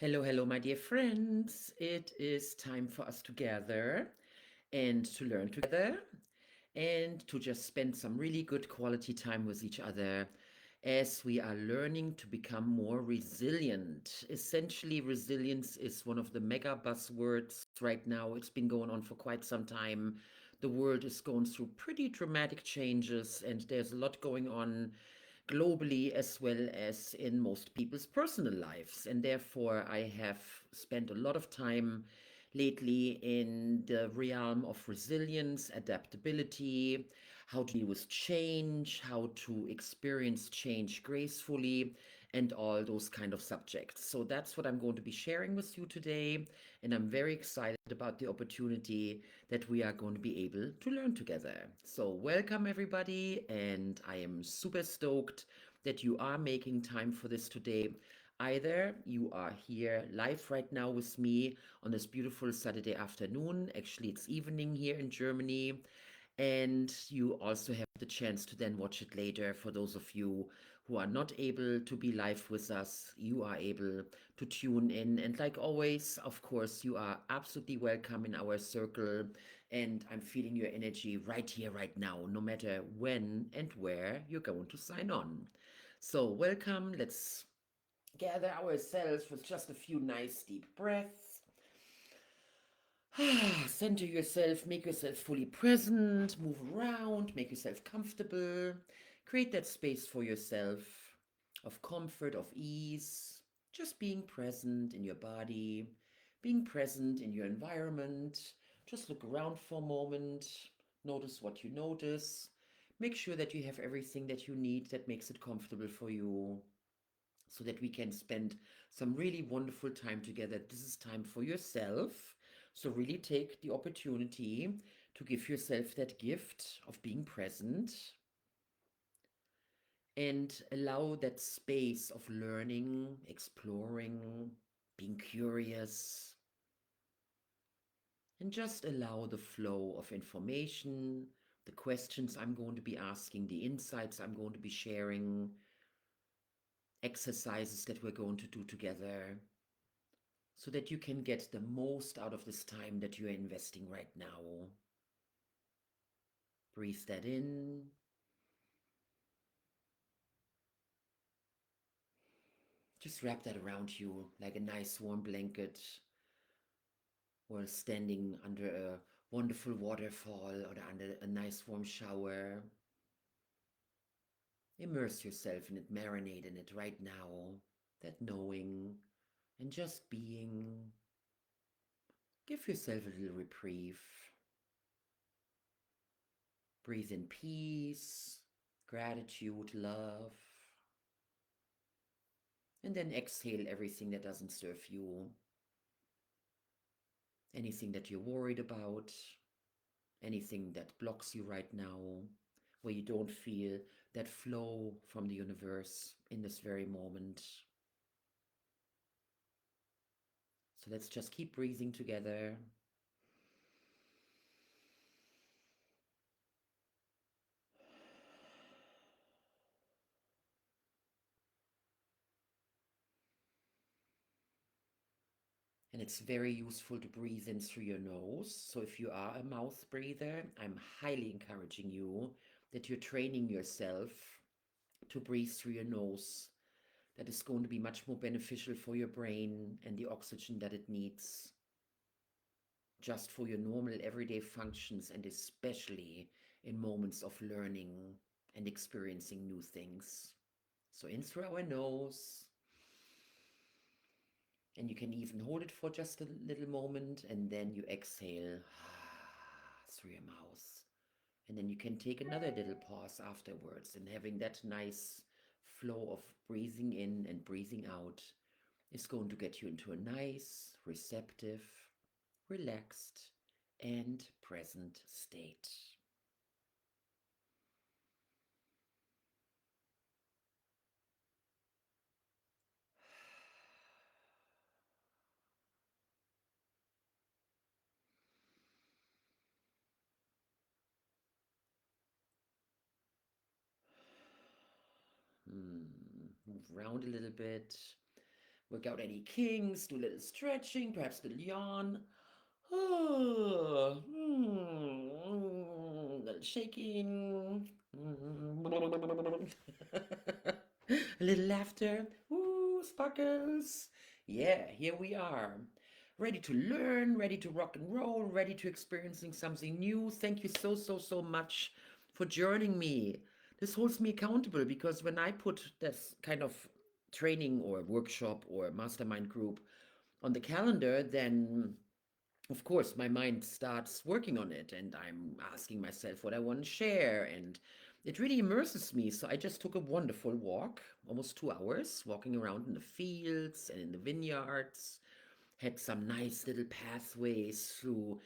Hello, hello, my dear friends. It is time for us to gather and to learn together and to just spend some really good quality time with each other as we are learning to become more resilient. Essentially, resilience is one of the mega buzzwords right now. It's been going on for quite some time. The world is going through pretty dramatic changes, and there's a lot going on globally as well as in most people's personal lives. And therefore, I have spent a lot of time lately in the realm of resilience, adaptability, how to deal with change, how to experience change gracefully, and all those kind of subjects. So that's what I'm going to be sharing with you today. And I'm very excited about the opportunity that we are going to be able to learn together. So, welcome everybody, and I am super stoked that you are making time for this today. Either you are here live right now with me on this beautiful Saturday afternoon. Actually, it's evening here in Germany. And you also have the chance to then watch it later. For those of you who are not able to be live with us, you are able to tune in. And like always, of course, you are absolutely welcome in our circle. And I'm feeling your energy right here, right now, no matter when and where you're going to sign on. So, welcome. Let's gather ourselves with just a few nice deep breaths. Center yourself, make yourself fully present, move around, make yourself comfortable. Create that space for yourself of comfort, of ease. Just being present in your body, being present in your environment. Just look around for a moment. Notice what you notice. Make sure that you have everything that you need that makes it comfortable for you so that we can spend some really wonderful time together. This is time for yourself. So, really take the opportunity to give yourself that gift of being present and allow that space of learning, exploring, being curious, and just allow the flow of information, the questions I'm going to be asking, the insights I'm going to be sharing, exercises that we're going to do together so that you can get the most out of this time that you're investing right now. Breathe that in. Just wrap that around you like a nice warm blanket or standing under a wonderful waterfall or under a nice warm shower. Immerse yourself in it, marinate in it right now. That knowing and just being. Give yourself a little reprieve. Breathe in peace, gratitude, love. And then exhale everything that doesn't serve you, anything that you're worried about, anything that blocks you right now, where you don't feel that flow from the universe in this very moment. So let's just keep breathing together. And it's very useful to breathe in through your nose. So if you are a mouth breather, I'm highly encouraging you that you're training yourself to breathe through your nose. That is going to be much more beneficial for your brain and the oxygen that it needs just for your normal everyday functions, and especially in moments of learning and experiencing new things. So in through our nose, and you can even hold it for just a little moment, and then you exhale through your mouth. And then you can take another little pause afterwards, and having that nice flow of breathing in and breathing out is going to get you into a nice, receptive, relaxed, and present state. Move around a little bit. Work out any kinks, do a little stretching, perhaps a little yawn. Oh, little shaking. A little laughter. Ooh, sparkles. Yeah, here we are. Ready to learn, ready to rock and roll, ready to experiencing something new. Thank you so, so, so much for joining me. This holds me accountable because when I put this kind of training or workshop or mastermind group on the calendar, then of course my mind starts working on it and I'm asking myself what I want to share, and it really immerses me. So I just took a wonderful walk, almost 2 hours, walking around in the fields and in the vineyards, had some nice little pathways through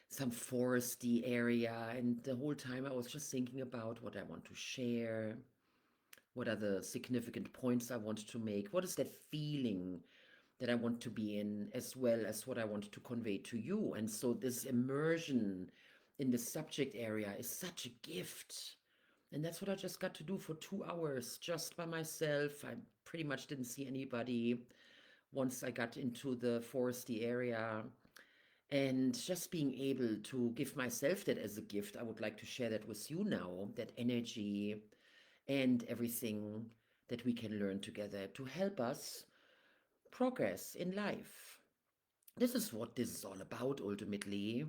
some foresty area, and the whole time I was just thinking about what I want to share, what are the significant points I want to make, what is that feeling that I want to be in, as well as what I want to convey to you. And so this immersion in the subject area is such a gift. And that's what I just got to do for 2 hours just by myself. I pretty much didn't see anybody once I got into the foresty area. And just being able to give myself that as a gift, I would like to share that with you now, that energy and everything that we can learn together to help us progress in life. This is what this is all about ultimately.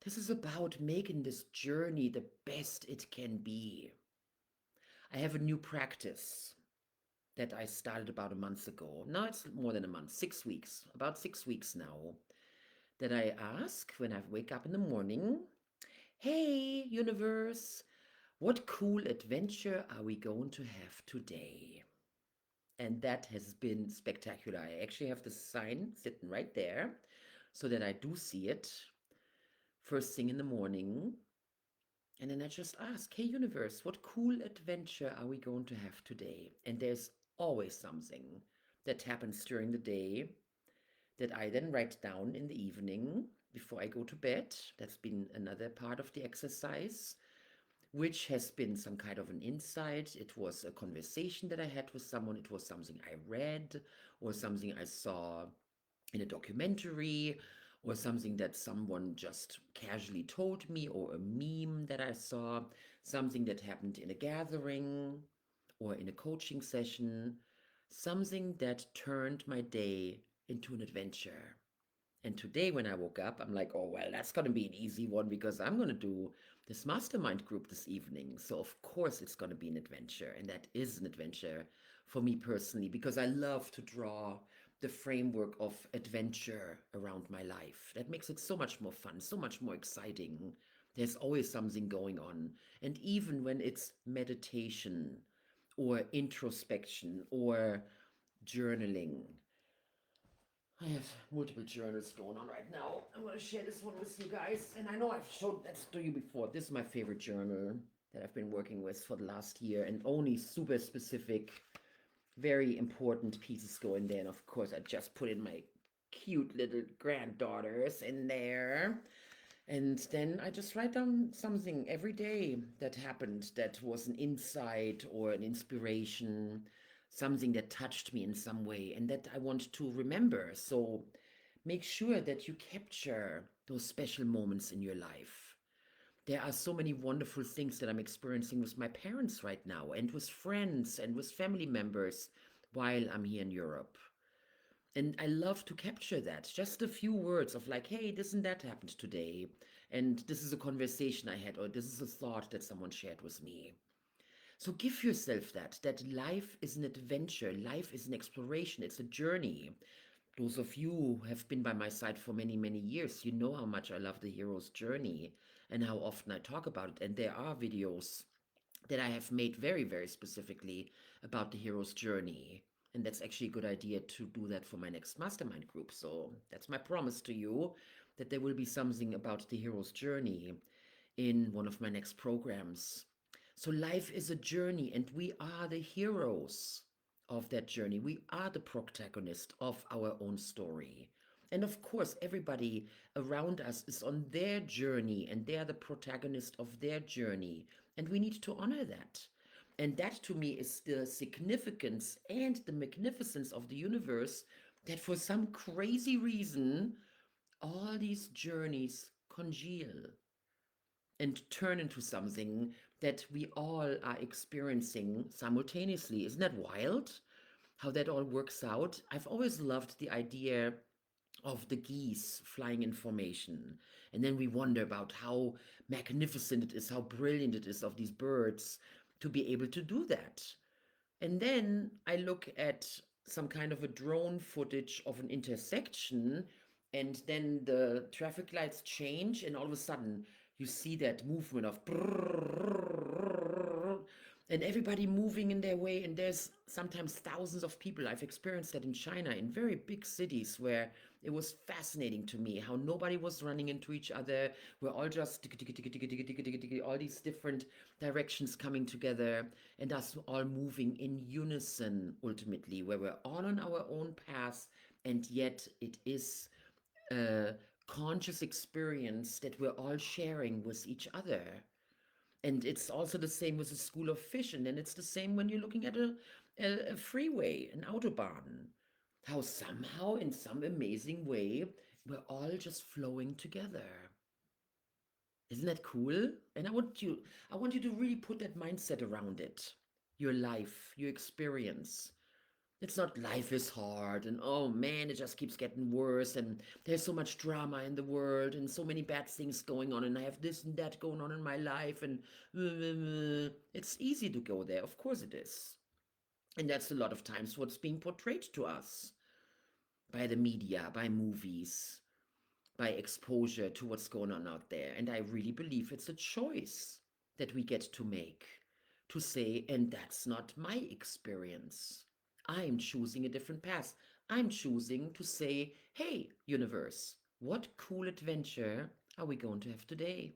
This is about making this journey the best it can be. I have a new practice that I started about a month ago. Now it's more than a month, 6 weeks, about 6 weeks now, that I ask when I wake up in the morning, hey, universe, what cool adventure are we going to have today? And that has been spectacular. I actually have the sign sitting right there so that I do see it first thing in the morning. And then I just ask, hey, universe, what cool adventure are we going to have today? And there's always something that happens during the day that I then write down in the evening before I go to bed. That's been another part of the exercise, which has been some kind of an insight. It was a conversation that I had with someone, it was something I read, or something I saw in a documentary, or something that someone just casually told me, or a meme that I saw, something that happened in a gathering or in a coaching session, something that turned my day into an adventure. And today, when I woke up, I'm like, oh, well, that's going to be an easy one because I'm going to do this mastermind group this evening. So, of course, it's going to be an adventure. And that is an adventure for me personally because I love to draw the framework of adventure around my life. That makes it so much more fun, so much more exciting. There's always something going on. And even when it's meditation or introspection or journaling, I have multiple journals going on right now. I'm going to share this one with you guys. And I know I've showed that to you before. This is my favorite journal that I've been working with for the last year, and only super specific, very important pieces go in there. And of course, I just put in my cute little granddaughters in there. And then I just write down something every day that happened that was an insight or an inspiration, something that touched me in some way and that I want to remember. So make sure that you capture those special moments in your life. There are so many wonderful things that I'm experiencing with my parents right now, and with friends and with family members while I'm here in Europe. And I love to capture that. Just a few words of like, hey, this and that happened today. And this is a conversation I had, or this is a thought that someone shared with me. So give yourself that life is an adventure, life is an exploration, it's a journey. Those of you who have been by my side for many, many years, you know how much I love the hero's journey and how often I talk about it. And there are videos that I have made very, very specifically about the hero's journey. And that's actually a good idea to do that for my next mastermind group. So that's my promise to you, that there will be something about the hero's journey in one of my next programs. So life is a journey, and we are the heroes of that journey. We are the protagonist of our own story. And of course, everybody around us is on their journey, and they are the protagonist of their journey. And we need to honor that. And that to me is the significance and the magnificence of the universe that for some crazy reason, all these journeys congeal and turn into something that we all are experiencing simultaneously. Isn't that wild? How that all works out? I've always loved the idea of the geese flying in formation. And then we wonder about how magnificent it is, how brilliant it is of these birds to be able to do that. And then I look at some kind of a drone footage of an intersection, and then the traffic lights change, and all of a sudden you see that movement of and everybody moving in their way. And there's sometimes thousands of people. I've experienced that in China, in very big cities, where it was fascinating to me how nobody was running into each other. We're all just all these different directions coming together, and us all moving in unison ultimately, where we're all on our own path, and yet it is a conscious experience that we're all sharing with each other. And it's also the same with the school of fish, and then it's the same when you're looking at a freeway, an autobahn. How somehow, in some amazing way, we're all just flowing together. Isn't that cool? And I want you to really put that mindset around it. Your life, your experience. It's not life is hard and oh man, it just keeps getting worse and there's so much drama in the world and so many bad things going on and I have this and that going on in my life and it's easy to go there. Of course it is. And that's a lot of times what's being portrayed to us by the media, by movies, by exposure to what's going on out there. And I really believe it's a choice that we get to make to say, and that's not my experience. I'm choosing a different path. I'm choosing to say, hey, universe, what cool adventure are we going to have today?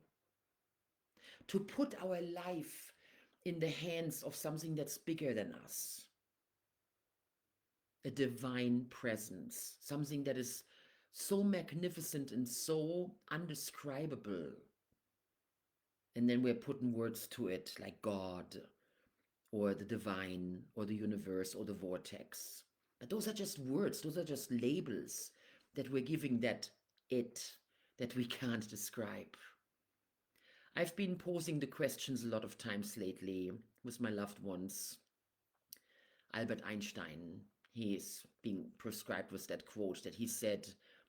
To put our life in the hands of something that's bigger than us, a divine presence, something that is so magnificent and so undescribable. And then we're putting words to it like God or the divine or the universe or the vortex. But those are just words, those are just labels that we're giving that it that we can't describe. I've been posing the questions a lot of times lately with my loved ones. Albert Einstein, he is being prescribed with that quote that he said,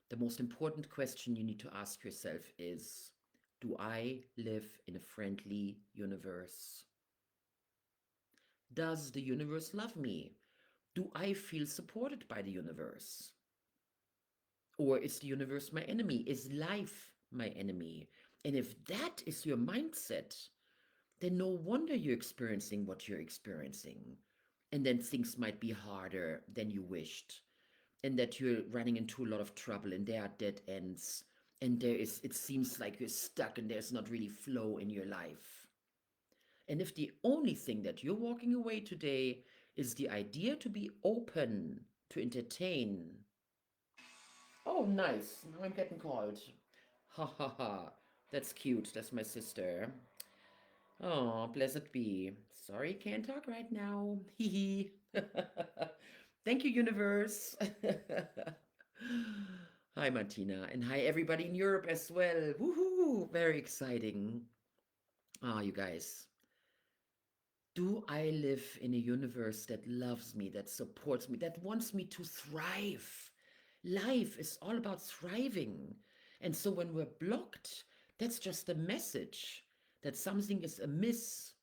the most important question you need to ask yourself is, do I live in a friendly universe? Does the universe love me? Do I feel supported by the universe? Or is the universe my enemy? Is life my enemy? And if that is your mindset, then no wonder you're experiencing what you're experiencing. And then things might be harder than you wished. And that you're running into a lot of trouble and there are dead ends. And it seems like you're stuck and there's not really flow in your life. And if the only thing that you're walking away today is the idea to be open, to entertain. Oh, nice. Now I'm getting called. Ha ha ha. That's cute. That's my sister. Oh, blessed be. Sorry, can't talk right now. Hee hee. Thank you, universe. Hi, Martina. And hi, everybody in Europe as well. Woohoo! Very exciting. Ah, you guys. Do I live in a universe that loves me, that supports me, that wants me to thrive? Life is all about thriving. And so when we're blocked, that's just a message that something is amiss.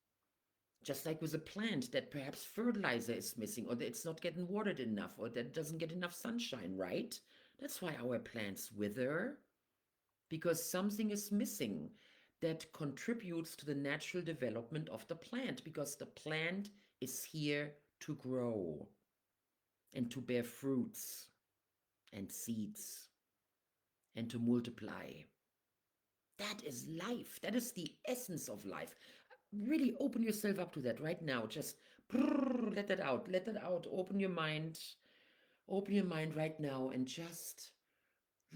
Just like with a plant, that perhaps fertilizer is missing, or that it's not getting watered enough, or that it doesn't get enough sunshine, right? That's why our plants wither, because something is missing that contributes to the natural development of the plant, because the plant is here to grow and to bear fruits and seeds and to multiply. That is life. That is the essence of life. Really open yourself up to that right now. Just let that out. Let that out. Open your mind. Open your mind right now and just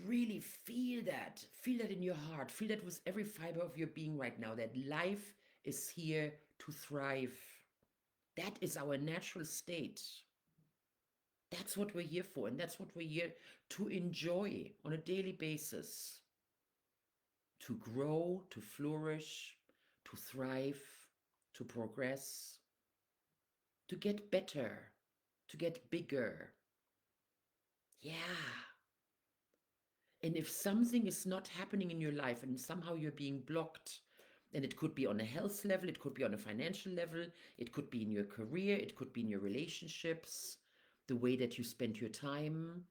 really feel that. Feel that in your heart. Feel that with every fiber of your being right now, that life is here to thrive. That is our natural state. That's what we're here for, and that's what we're here to enjoy on a daily basis, to grow, to flourish, to thrive, to progress, to get better, to get bigger. Yeah. And if something is not happening in your life and somehow you're being blocked, and it could be on a health level, it could be on a financial level, it could be in your career, it could be in your relationships, the way that you spend your time.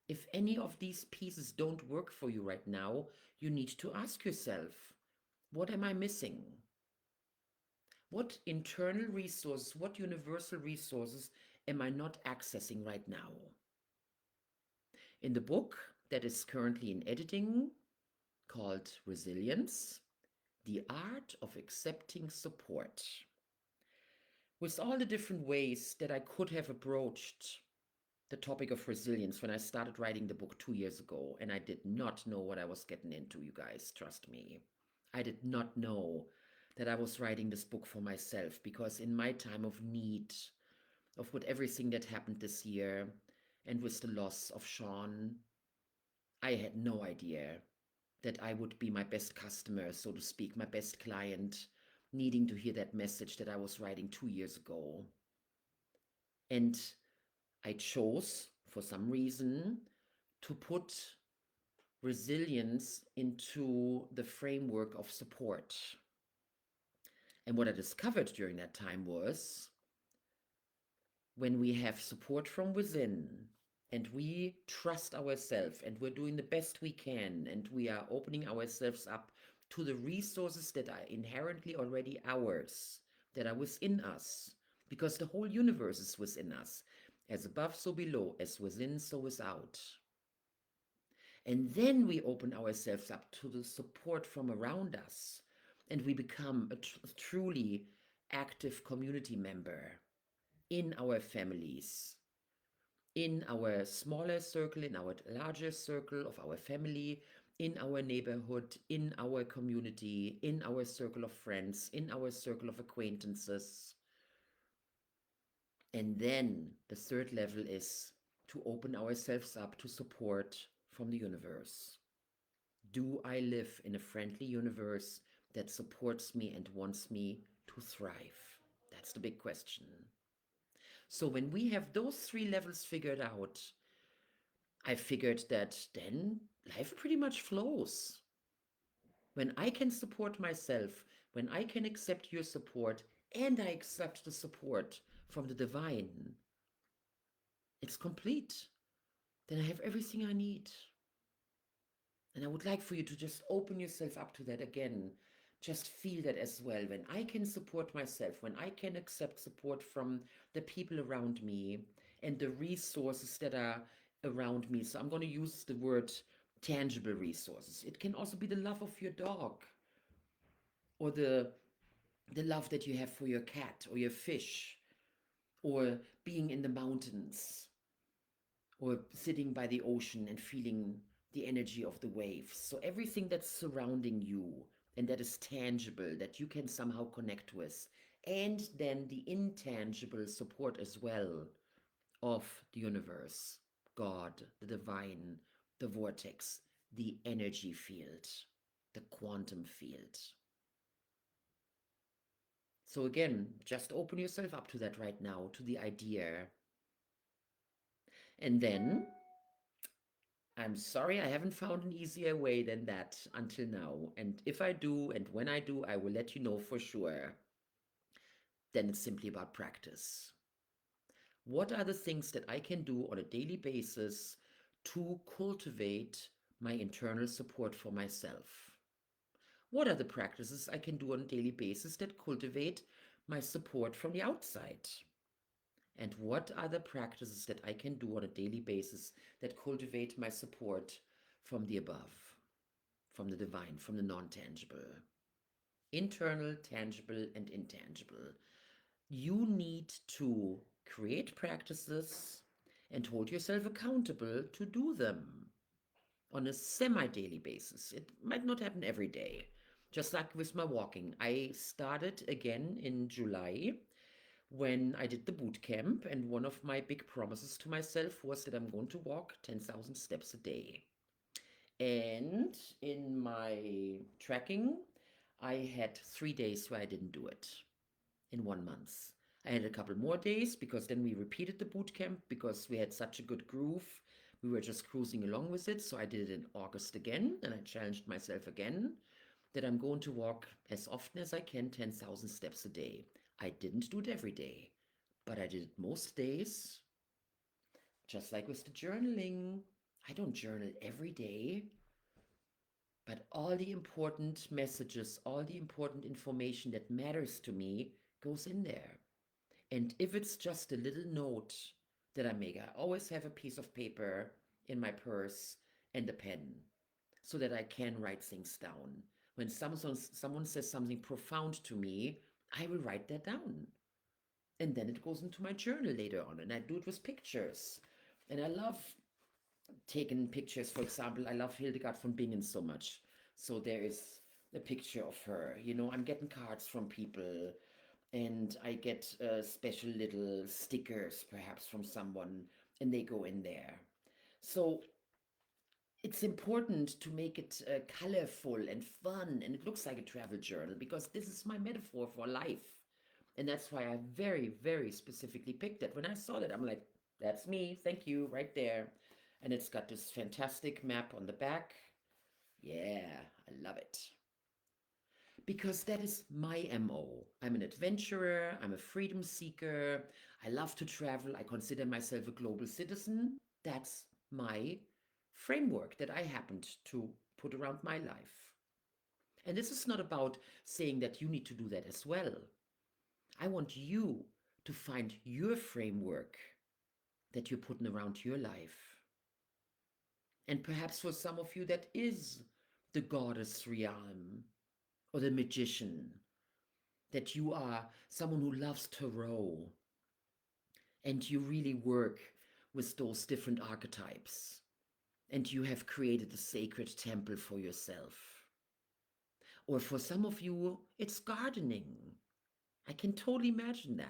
If any of these pieces don't work for you right now, you need to ask yourself, what am I missing? What internal resources, what universal resources am I not accessing right now? In the book that is currently in editing, called Resilience, The Art of Accepting Support, with all the different ways that I could have approached the topic of resilience when I started writing the book 2 years ago, and I did not know what I was getting into, you guys, trust me. I did not know that I was writing this book for myself, because in my time of need, of with everything that happened this year, and with the loss of Sean, I had no idea that I would be my best customer, so to speak, my best client, needing to hear that message that I was writing 2 years ago. And I chose, for some reason, to put resilience into the framework of support. And what I discovered during that time was, when we have support from within and we trust ourselves and we're doing the best we can and we are opening ourselves up to the resources that are inherently already ours, that are within us, because the whole universe is within us, as above so below, as within so without. And then we open ourselves up to the support from around us, and we become a truly active community member in our families, in our smaller circle, in our larger circle of our family, in our neighborhood, in our community, in our circle of friends, in our circle of acquaintances. And then the third level is to open ourselves up to support from the universe. Do I live in a friendly universe that supports me and wants me to thrive? That's the big question. So when we have those three levels figured out, I figured that then life pretty much flows. When I can support myself, when I can accept your support, and I accept the support from the divine, it's complete. Then I have everything I need. And I would like for you to just open yourself up to that again. Just feel that as well. When I can support myself, when I can accept support from the people around me and the resources that are around me. So I'm going to use the word tangible resources. It can also be the love of your dog, or the love that you have for your cat or your fish, or being in the mountains, or sitting by the ocean and feeling the energy of the waves. So everything that's surrounding you and that is tangible, that you can somehow connect with. And then the intangible support as well of the universe, God, the divine, the vortex, the energy field, the quantum field. So again, just open yourself up to that right now, to the idea. And then, I'm sorry, I haven't found an easier way than that until now. And if I do, and when I do, I will let you know for sure. Then it's simply about practice. What are the things that I can do on a daily basis to cultivate my internal support for myself? What are the practices I can do on a daily basis that cultivate my support from the outside? And what are the practices that I can do on a daily basis that cultivate my support from the above, from the divine, from the non-tangible? Internal, tangible, and intangible. You need to create practices and hold yourself accountable to do them on a semi-daily basis. It might not happen every day. Just like with my walking. I started again in July when I did the boot camp. And one of my big promises to myself was that I'm going to walk 10,000 steps a day. And in my tracking, I had 3 days where I didn't do it in 1 month. I had a couple more days because then we repeated the boot camp because we had such a good groove. We were just cruising along with it. So I did it in August again, and I challenged myself again that I'm going to walk as often as I can 10,000 steps a day. I didn't do it every day, but I did it most days, just like with the journaling. I don't journal every day, but all the important messages, all the important information that matters to me goes in there. And if it's just a little note that I make, I always have a piece of paper in my purse and a pen so that I can write things down. When someone says something profound to me, I will write that down. And then it goes into my journal later on. And I do it with pictures. And I love taking pictures. For example, I love Hildegard von Bingen so much. So there is a picture of her. I'm getting cards from people, and I get special little stickers perhaps from someone, and they go in there. So it's important to make it colorful and fun, and it looks like a travel journal because this is my metaphor for life. And that's why I very, very specifically picked it. When I saw that, I'm like, that's me, thank you, right there. And it's got this fantastic map on the back. Yeah, I love it. Because that is my MO. I'm an adventurer, I'm a freedom seeker, I love to travel, I consider myself a global citizen. That's my framework that I happened to put around my life. And this is not about saying that you need to do that as well. I want you to find your framework that you're putting around your life. And perhaps for some of you, that is the goddess realm or the magician, that you are someone who loves tarot and you really work with those different archetypes and you have created a sacred temple for yourself. Or for some of you, it's gardening. I can totally imagine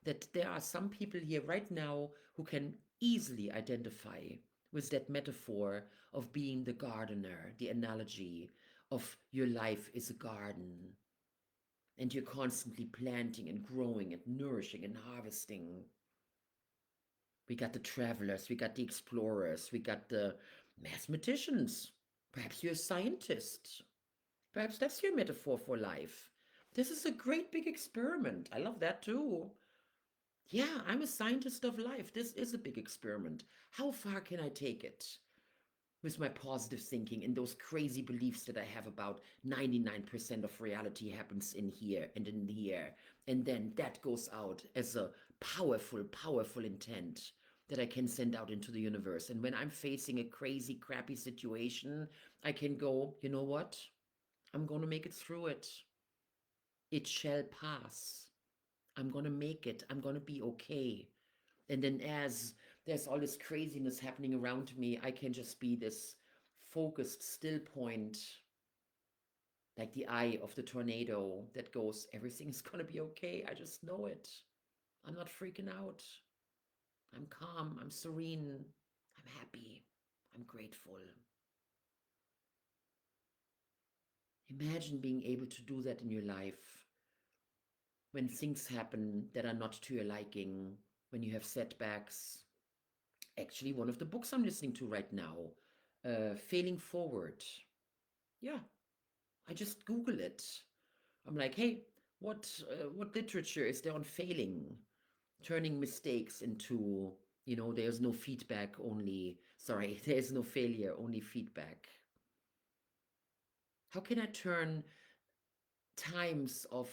that there are some people here right now who can easily identify with that metaphor of being the gardener, the analogy of your life is a garden and you're constantly planting and growing and nourishing and harvesting. We got the travelers, we got the explorers, we got the mathematicians. Perhaps you're a scientist. Perhaps that's your metaphor for life. This is a great big experiment. I love that too. Yeah, I'm a scientist of life. This is a big experiment. How far can I take it? With my positive thinking and those crazy beliefs that I have about 99% of reality happens in here and in here. And then that goes out as a powerful, powerful intent that I can send out into the universe. And when I'm facing a crazy, crappy situation, I can go, you know what? I'm going to make it through it. It shall pass. I'm going to make it. I'm going to be okay. And then as there's all this craziness happening around me, I can just be this focused still point, like the eye of the tornado that goes, everything's gonna be okay. I just know it. I'm not freaking out. I'm calm. I'm serene. I'm happy. I'm grateful. Imagine being able to do that in your life when things happen that are not to your liking, when you have setbacks. Actually, one of the books I'm listening to right now, Failing Forward. Yeah, I just Google it. I'm like, hey, what literature is there on failing, turning mistakes into, there's no feedback, only, sorry, there's no failure, only feedback. How can I turn times of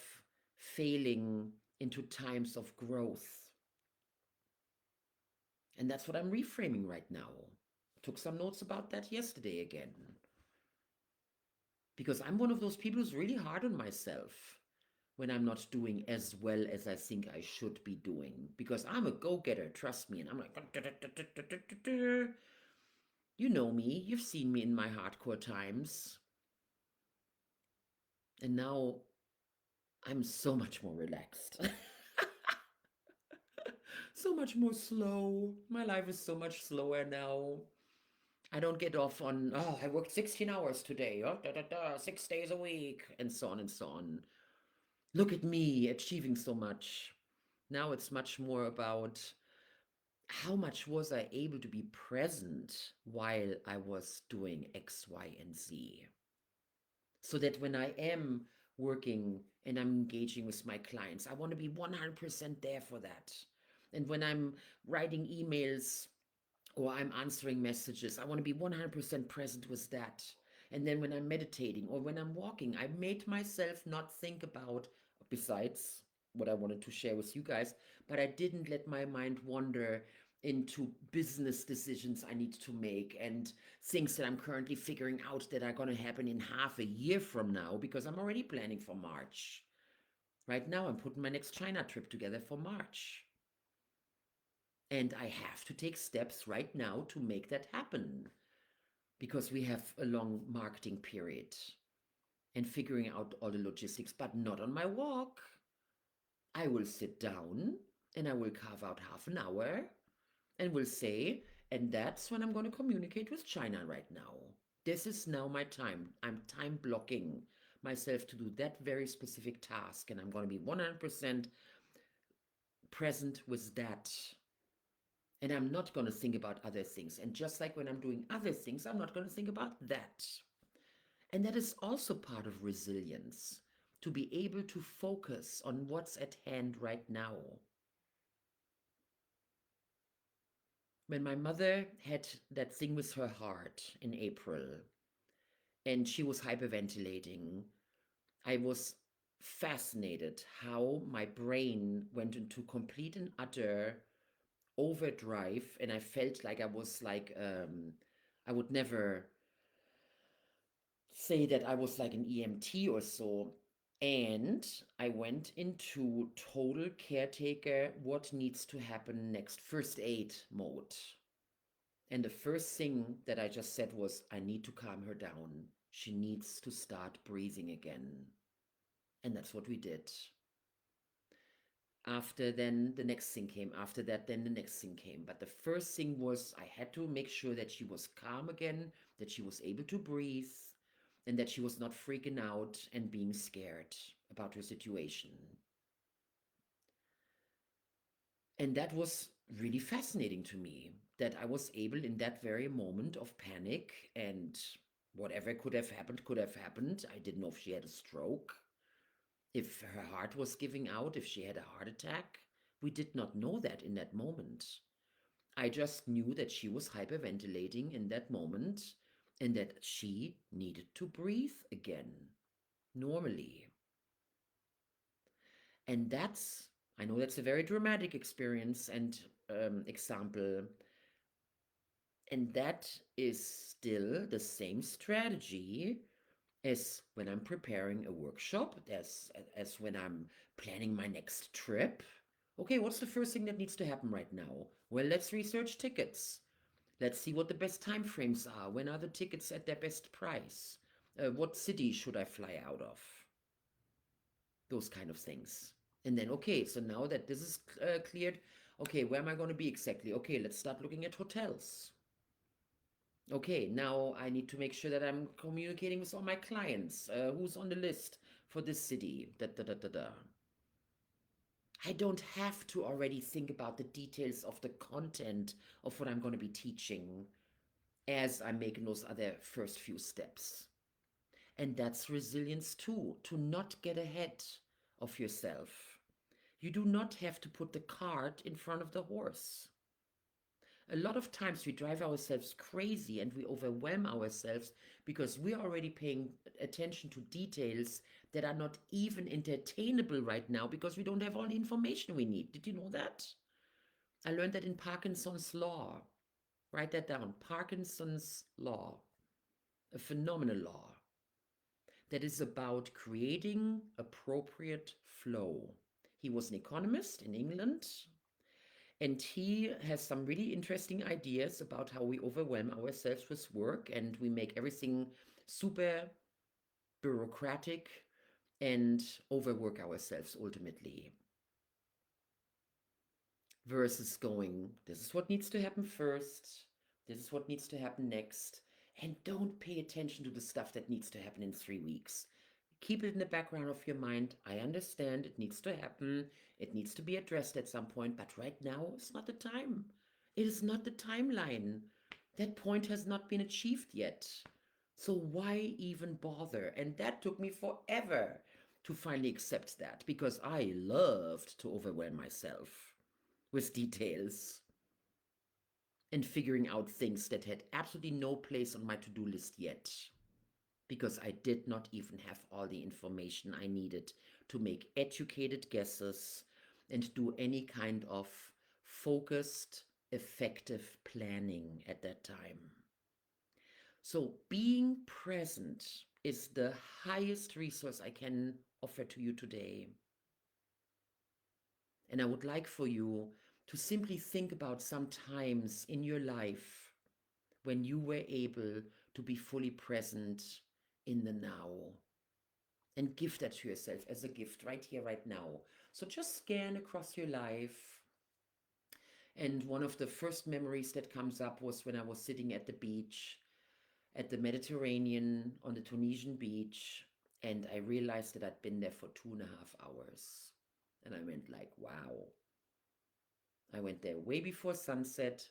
failing into times of growth? And that's what I'm reframing right now. Took some notes about that yesterday again. Because I'm one of those people who's really hard on myself when I'm not doing as well as I think I should be doing. Because I'm a go-getter, trust me. And I'm like, you know me, you've seen me in my hardcore times. And now I'm so much more relaxed. So much more slow. My life is so much slower now. I don't get off on, oh, I worked 16 hours today, oh, 6 days a week, and so on and so on. Look at me achieving so much. Now it's much more about how much was I able to be present while I was doing X, Y, and Z. So that when I am working and I'm engaging with my clients, I want to be 100% there for that. And when I'm writing emails or I'm answering messages, I want to be 100% present with that. And then when I'm meditating or when I'm walking, I made myself not think about, besides what I wanted to share with you guys, but I didn't let my mind wander into business decisions I need to make and things that I'm currently figuring out that are going to happen in half a year from now because I'm already planning for March. Right now, I'm putting my next China trip together for March. And I have to take steps right now to make that happen because we have a long marketing period and figuring out all the logistics, but not on my walk. I will sit down and I will carve out half an hour and will say, and that's when I'm going to communicate with China right now. This is now my time. I'm time blocking myself to do that very specific task, and I'm going to be 100% present with that. And I'm not going to think about other things. And just like when I'm doing other things, I'm not going to think about that. And that is also part of resilience, to be able to focus on what's at hand right now. When my mother had that thing with her heart in April and she was hyperventilating, I was fascinated how my brain went into complete and utter overdrive, and I felt like I was like I would never say that I was like an EMT or so. And I went into total caretaker, what needs to happen next, first aid mode. And the first thing that I just said was, I need to calm her down. She needs to start breathing again. And that's what we did. After then the next thing came, after that then the next thing came, but the first thing was I had to make sure that she was calm again, that she was able to breathe, and that she was not freaking out and being scared about her situation. And that was really fascinating to me, that I was able in that very moment of panic, and whatever could have happened. I didn't know if she had a stroke, if her heart was giving out, if she had a heart attack. We did not know that in that moment. I just knew that she was hyperventilating in that moment and that she needed to breathe again normally. And I know that's a very dramatic experience and example. And that is still the same strategy as when I'm preparing a workshop, as when I'm planning my next trip. Okay, what's the first thing that needs to happen right now? Well, let's research tickets. Let's see what the best time frames are. When are the tickets at their best price? What city should I fly out of? Those kind of things. And then, okay, so now that this is cleared, okay, where am I going to be exactly? Okay, let's start looking at hotels. Okay, now I need to make sure that I'm communicating with all my clients. Who's on the list for this city? Da, da, da, da, da. I don't have to already think about the details of the content of what I'm going to be teaching as I'm making those other first few steps. And that's resilience too, to not get ahead of yourself. You do not have to put the cart in front of the horse. A lot of times we drive ourselves crazy and we overwhelm ourselves because we're already paying attention to details that are not even entertainable right now because we don't have all the information we need. Did you know that? I learned that in Parkinson's law. Write that down. Parkinson's law, a phenomenal law that is about creating appropriate flow. He was an economist in England, and he has some really interesting ideas about how we overwhelm ourselves with work and we make everything super bureaucratic and overwork ourselves ultimately. versus going, this is what needs to happen first, this is what needs to happen next, and don't pay attention to the stuff that needs to happen in 3 weeks. Keep it in the background of your mind. I understand it needs to happen, it needs to be addressed at some point, but right now is not the time. It is not the timeline. That point has not been achieved yet. So why even bother? And that took me forever to finally accept that because I loved to overwhelm myself with details and figuring out things that had absolutely no place on my to-do list yet because I did not even have all the information I needed to make educated guesses and do any kind of focused, effective planning at that time. So being present is the highest resource I can offer to you today. And I would like for you to simply think about some times in your life when you were able to be fully present in the now and give that to yourself as a gift right here, right now. So just scan across your life. And one of the first memories that comes up was when I was sitting at the beach, at the Mediterranean, on the Tunisian beach, and I realized that I'd been there for 2.5 hours. And I went like, wow. I went there way before sunset.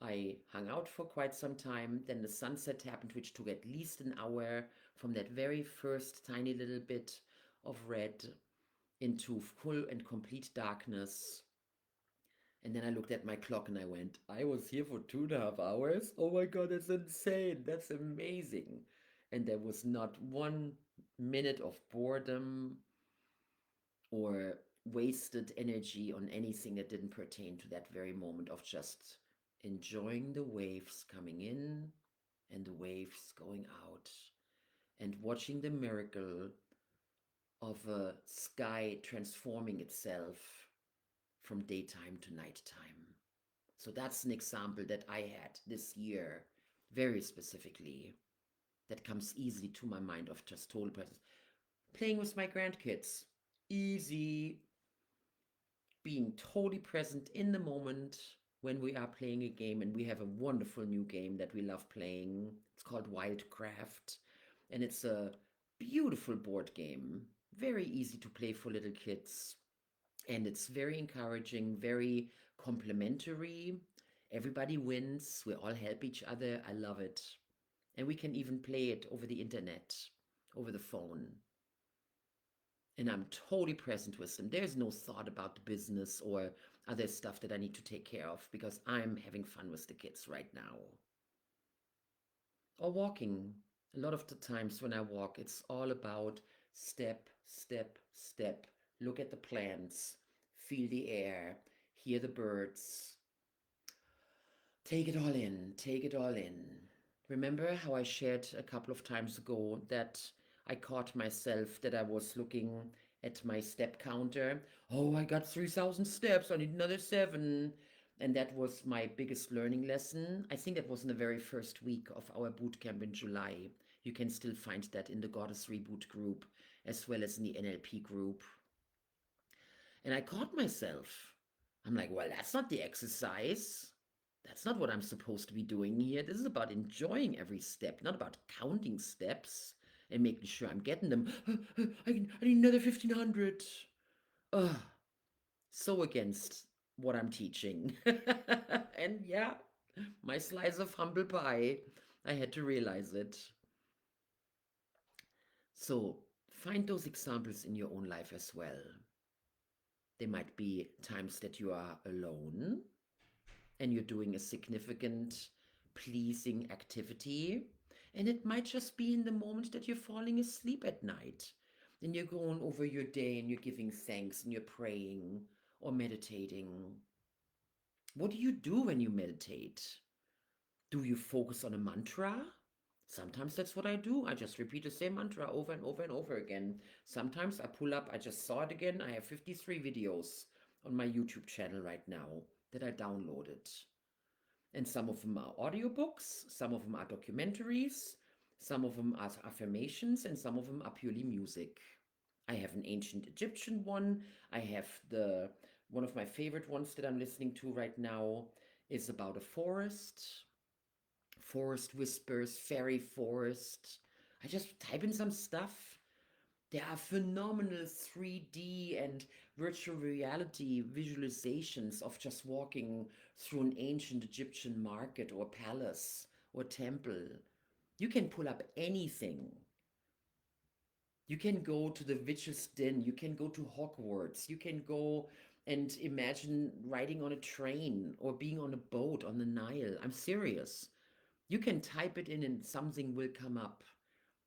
I hung out for quite some time. Then the sunset happened, which took at least an hour from that very first tiny little bit of red into full and complete darkness. And then I looked at my clock and I went, I was here for 2.5 hours? Oh my God, that's insane. That's amazing. And there was not 1 minute of boredom or wasted energy on anything that didn't pertain to that very moment of just enjoying the waves coming in and the waves going out and watching the miracle of a sky transforming itself from daytime to nighttime. So that's an example that I had this year, very specifically, that comes easily to my mind of just total presence. Playing with my grandkids, easy, being totally present in the moment when we are playing a game. And we have a wonderful new game that we love playing. It's called Wildcraft, and it's a beautiful board game, very easy to play for little kids, and it's very encouraging, very complimentary. Everybody wins, we all help each other. I love it. And we can even play it over the internet, over the phone, and I'm totally present with them. There's no thought about the business or other stuff that I need to take care of because I'm having fun with the kids right now. Or walking. A lot of the times when I walk, it's all about step, step, step. Look at the plants, feel the air, hear the birds. Take it all in, take it all in. Remember how I shared a couple of times ago that I caught myself that I was looking at my step counter. Oh, I got 3,000 steps, I need another seven. And that was my biggest learning lesson. I think that was in the very first week of our boot camp in July. You can still find that in the Goddess Reboot group as well as in the NLP group. And I caught myself. I'm like, well, that's not the exercise. That's not what I'm supposed to be doing here. This is about enjoying every step, not about counting steps and making sure I'm getting them. I need another 1,500. Ugh, so against what I'm teaching. And yeah, my slice of humble pie, I had to realize it. So find those examples in your own life as well. There might be times that you are alone and you're doing a significant, pleasing activity. And it might just be in the moment that you're falling asleep at night. And you're going over your day and you're giving thanks and you're praying or meditating. What do you do when you meditate? Do you focus on a mantra? Sometimes that's what I do. I just repeat the same mantra over and over and over again. Sometimes I pull up, I just saw it again. I have 53 videos on my YouTube channel right now that I downloaded. And some of them are audiobooks, some of them are documentaries, some of them are affirmations, and some of them are purely music. I have an ancient Egyptian one. I have the One of my favorite ones that I'm listening to right now is about a forest whispers, fairy forest. I just type in some stuff. There are phenomenal 3D and virtual reality visualizations of just walking through an ancient Egyptian market or palace or temple. You can pull up anything. You can go to the witch's den, you can go to Hogwarts, you can go and imagine riding on a train or being on a boat on the Nile. I'm serious. You can type it in and something will come up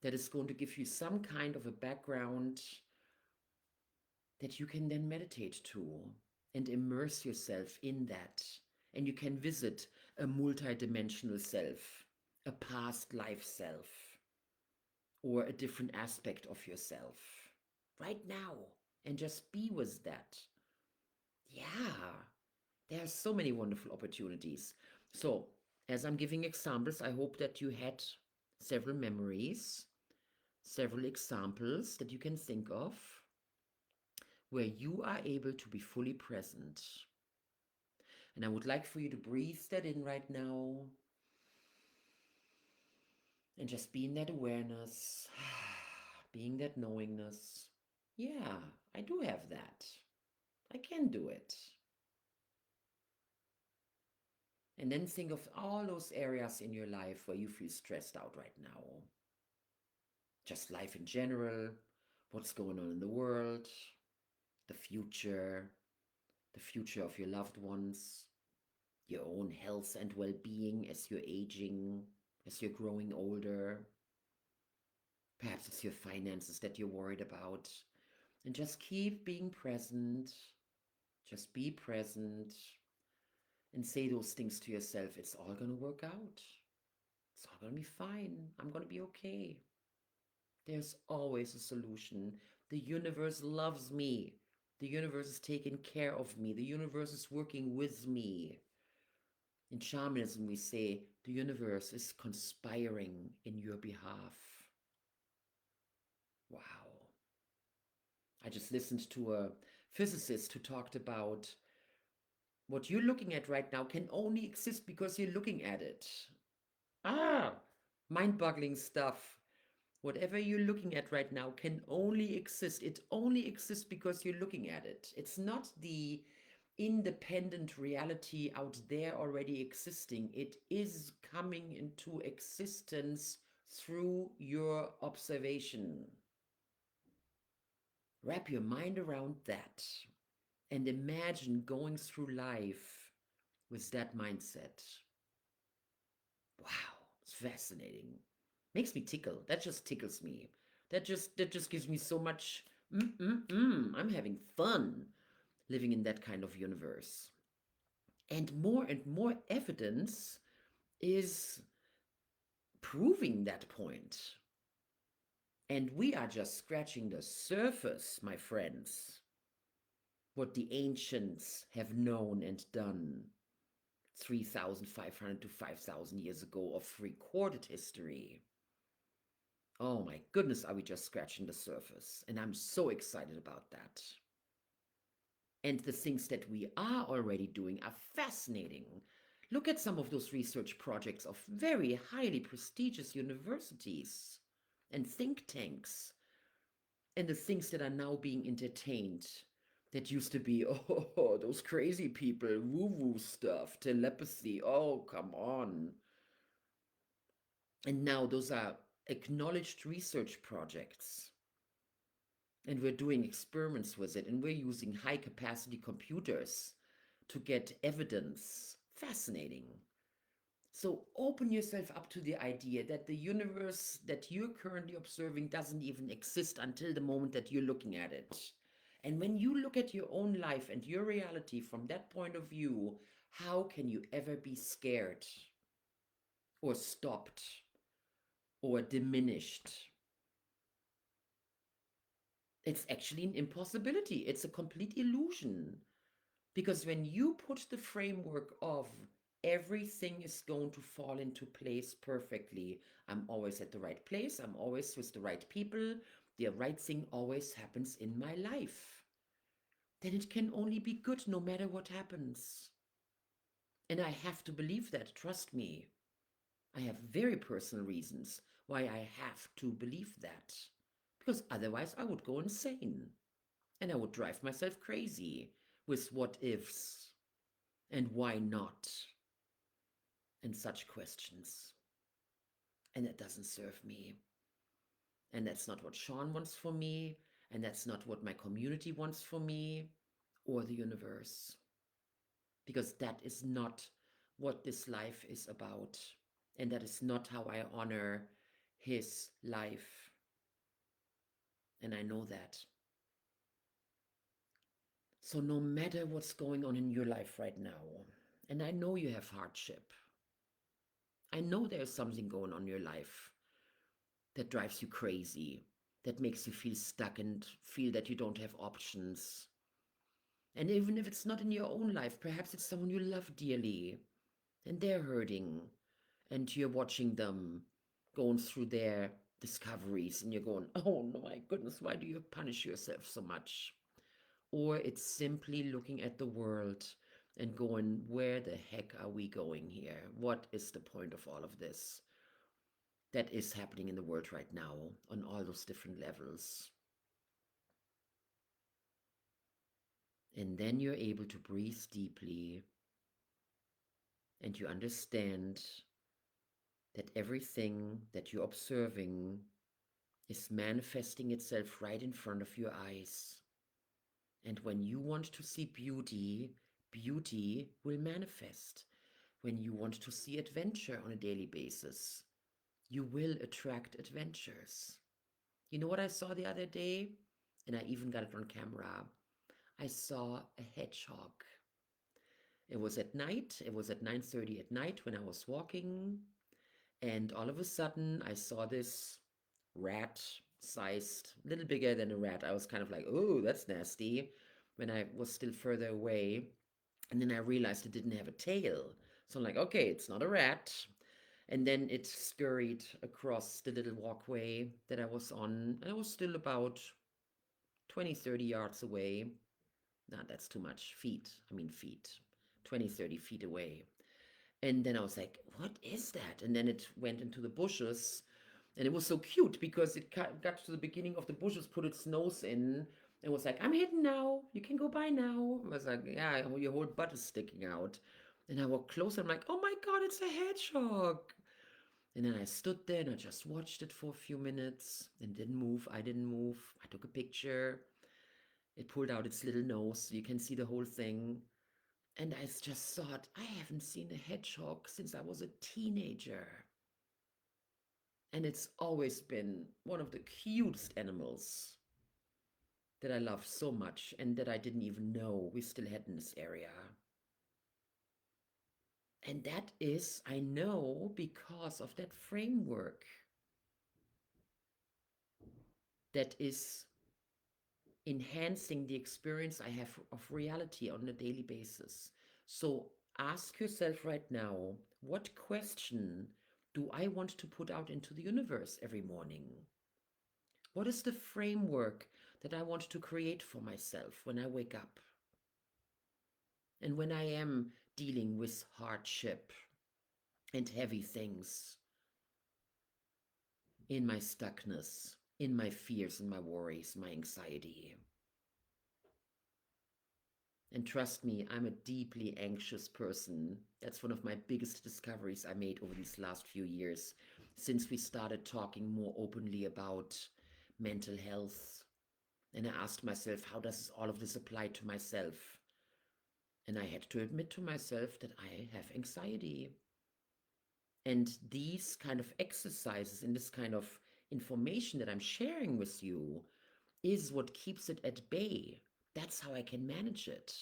that is going to give you some kind of a background that you can then meditate to and immerse yourself in that. And you can visit a multidimensional self, a past life self, or a different aspect of yourself right now and just be with that. Yeah, there are so many wonderful opportunities. So, as I'm giving examples, I hope that you had several memories, several examples that you can think of where you are able to be fully present. And I would like for you to breathe that in right now and just be in that awareness, being that knowingness. Yeah, I do have that. I can do it. And then think of all those areas in your life where you feel stressed out right now. Just life in general, what's going on in the world, the future of your loved ones, your own health and well being as you're aging, as you're growing older. Perhaps it's your finances that you're worried about. And just keep being present. Just be present and say those things to yourself. It's all going to work out. It's all going to be fine. I'm going to be okay. There's always a solution. The universe loves me. The universe is taking care of me. The universe is working with me. In shamanism, we say the universe is conspiring in your behalf. Wow. I just listened to a physicist who talked about what you're looking at right now can only exist because you're looking at it. Ah, mind-boggling stuff. Whatever you're looking at right now can only exist. It only exists because you're looking at it. It's not the independent reality out there already existing. It is coming into existence through your observation. Wrap your mind around that and imagine going through life with that mindset. Wow, it's fascinating. Makes me tickle. That just tickles me. That just gives me so much. I'm having fun living in that kind of universe. And more evidence is proving that point. And we are just scratching the surface, my friends. What the ancients have known and done 3,500 to 5,000 years ago of recorded history. Oh my goodness, are we just scratching the surface? And I'm so excited about that. And the things that we are already doing are fascinating. Look at some of those research projects of very highly prestigious universities and think tanks, and the things that are now being entertained that used to be, oh, those crazy people, woo woo stuff, telepathy, oh, come on. And now those are acknowledged research projects. And we're doing experiments with it, and we're using high capacity computers to get evidence. Fascinating. So open yourself up to the idea that the universe that you're currently observing doesn't even exist until the moment that you're looking at it. And when you look at your own life and your reality from that point of view, how can you ever be scared or stopped or diminished? It's actually an impossibility. It's a complete illusion. Because when you put the framework of everything is going to fall into place perfectly, I'm always at the right place, I'm always with the right people, the right thing always happens in my life. then it can only be good no matter what happens. And I have to believe that, trust me. I have very personal reasons why I have to believe that. Because otherwise I would go insane and I would drive myself crazy with what ifs and why not and such questions. And that doesn't serve me. And that's not what Sean wants for me. And that's not what my community wants for me or the universe. Because that is not what this life is about. And that is not how I honor his life. And I know that. So, no matter what's going on in your life right now, and I know you have hardship, I know there's something going on in your life that drives you crazy, that makes you feel stuck and feel that you don't have options. And even if it's not in your own life, perhaps it's someone you love dearly and they're hurting and you're watching them going through their discoveries and you're going, oh no, my goodness, why do you punish yourself so much? Or it's simply looking at the world and going, where the heck are we going here? What is the point of all of this that is happening in the world right now on all those different levels? And then you're able to breathe deeply and you understand that everything that you're observing is manifesting itself right in front of your eyes. And when you want to see beauty, beauty will manifest. When you want to see adventure on a daily basis, you will attract adventures. You know what I saw the other day? And I even got it on camera. I saw a hedgehog. It was at night. It was at 9:30 at night when I was walking. And all of a sudden, I saw this rat sized, a little bigger than a rat. I was kind of like, oh, that's nasty when I was still further away. And then I realized it didn't have a tail. So I'm like, okay, it's not a rat. And then it scurried across the little walkway that I was on. And I was still about 20, 30 yards away. No, that's too much. Feet. I mean, feet. 20, 30 feet away. And then I was like, what is that? And then it went into the bushes. And it was so cute because it got to the beginning of the bushes, put its nose in, and was like, I'm hidden now. You can go by now. I was like, yeah, your whole butt is sticking out. And I walked closer. I'm like, oh my God, it's a hedgehog. And then I stood there and I just watched it for a few minutes and didn't move. I didn't move. I took a picture. It pulled out its little nose so you can see the whole thing. And I just thought, I haven't seen a hedgehog since I was a teenager. And it's always been one of the cutest animals that I love so much and that I didn't even know we still had in this area. And that is, I know, because of that framework that is enhancing the experience I have of reality on a daily basis. So ask yourself right now, what question do I want to put out into the universe every morning? What is the framework that I want to create for myself when I wake up? And when I am dealing with hardship and heavy things in my stuckness, in my fears and my worries, my anxiety. And trust me, I'm a deeply anxious person. That's one of my biggest discoveries I made over these last few years, since we started talking more openly about mental health. And I asked myself, how does all of this apply to myself? And I had to admit to myself that I have anxiety. And these kind of exercises and this kind of information that I'm sharing with you is what keeps it at bay. That's how I can manage it.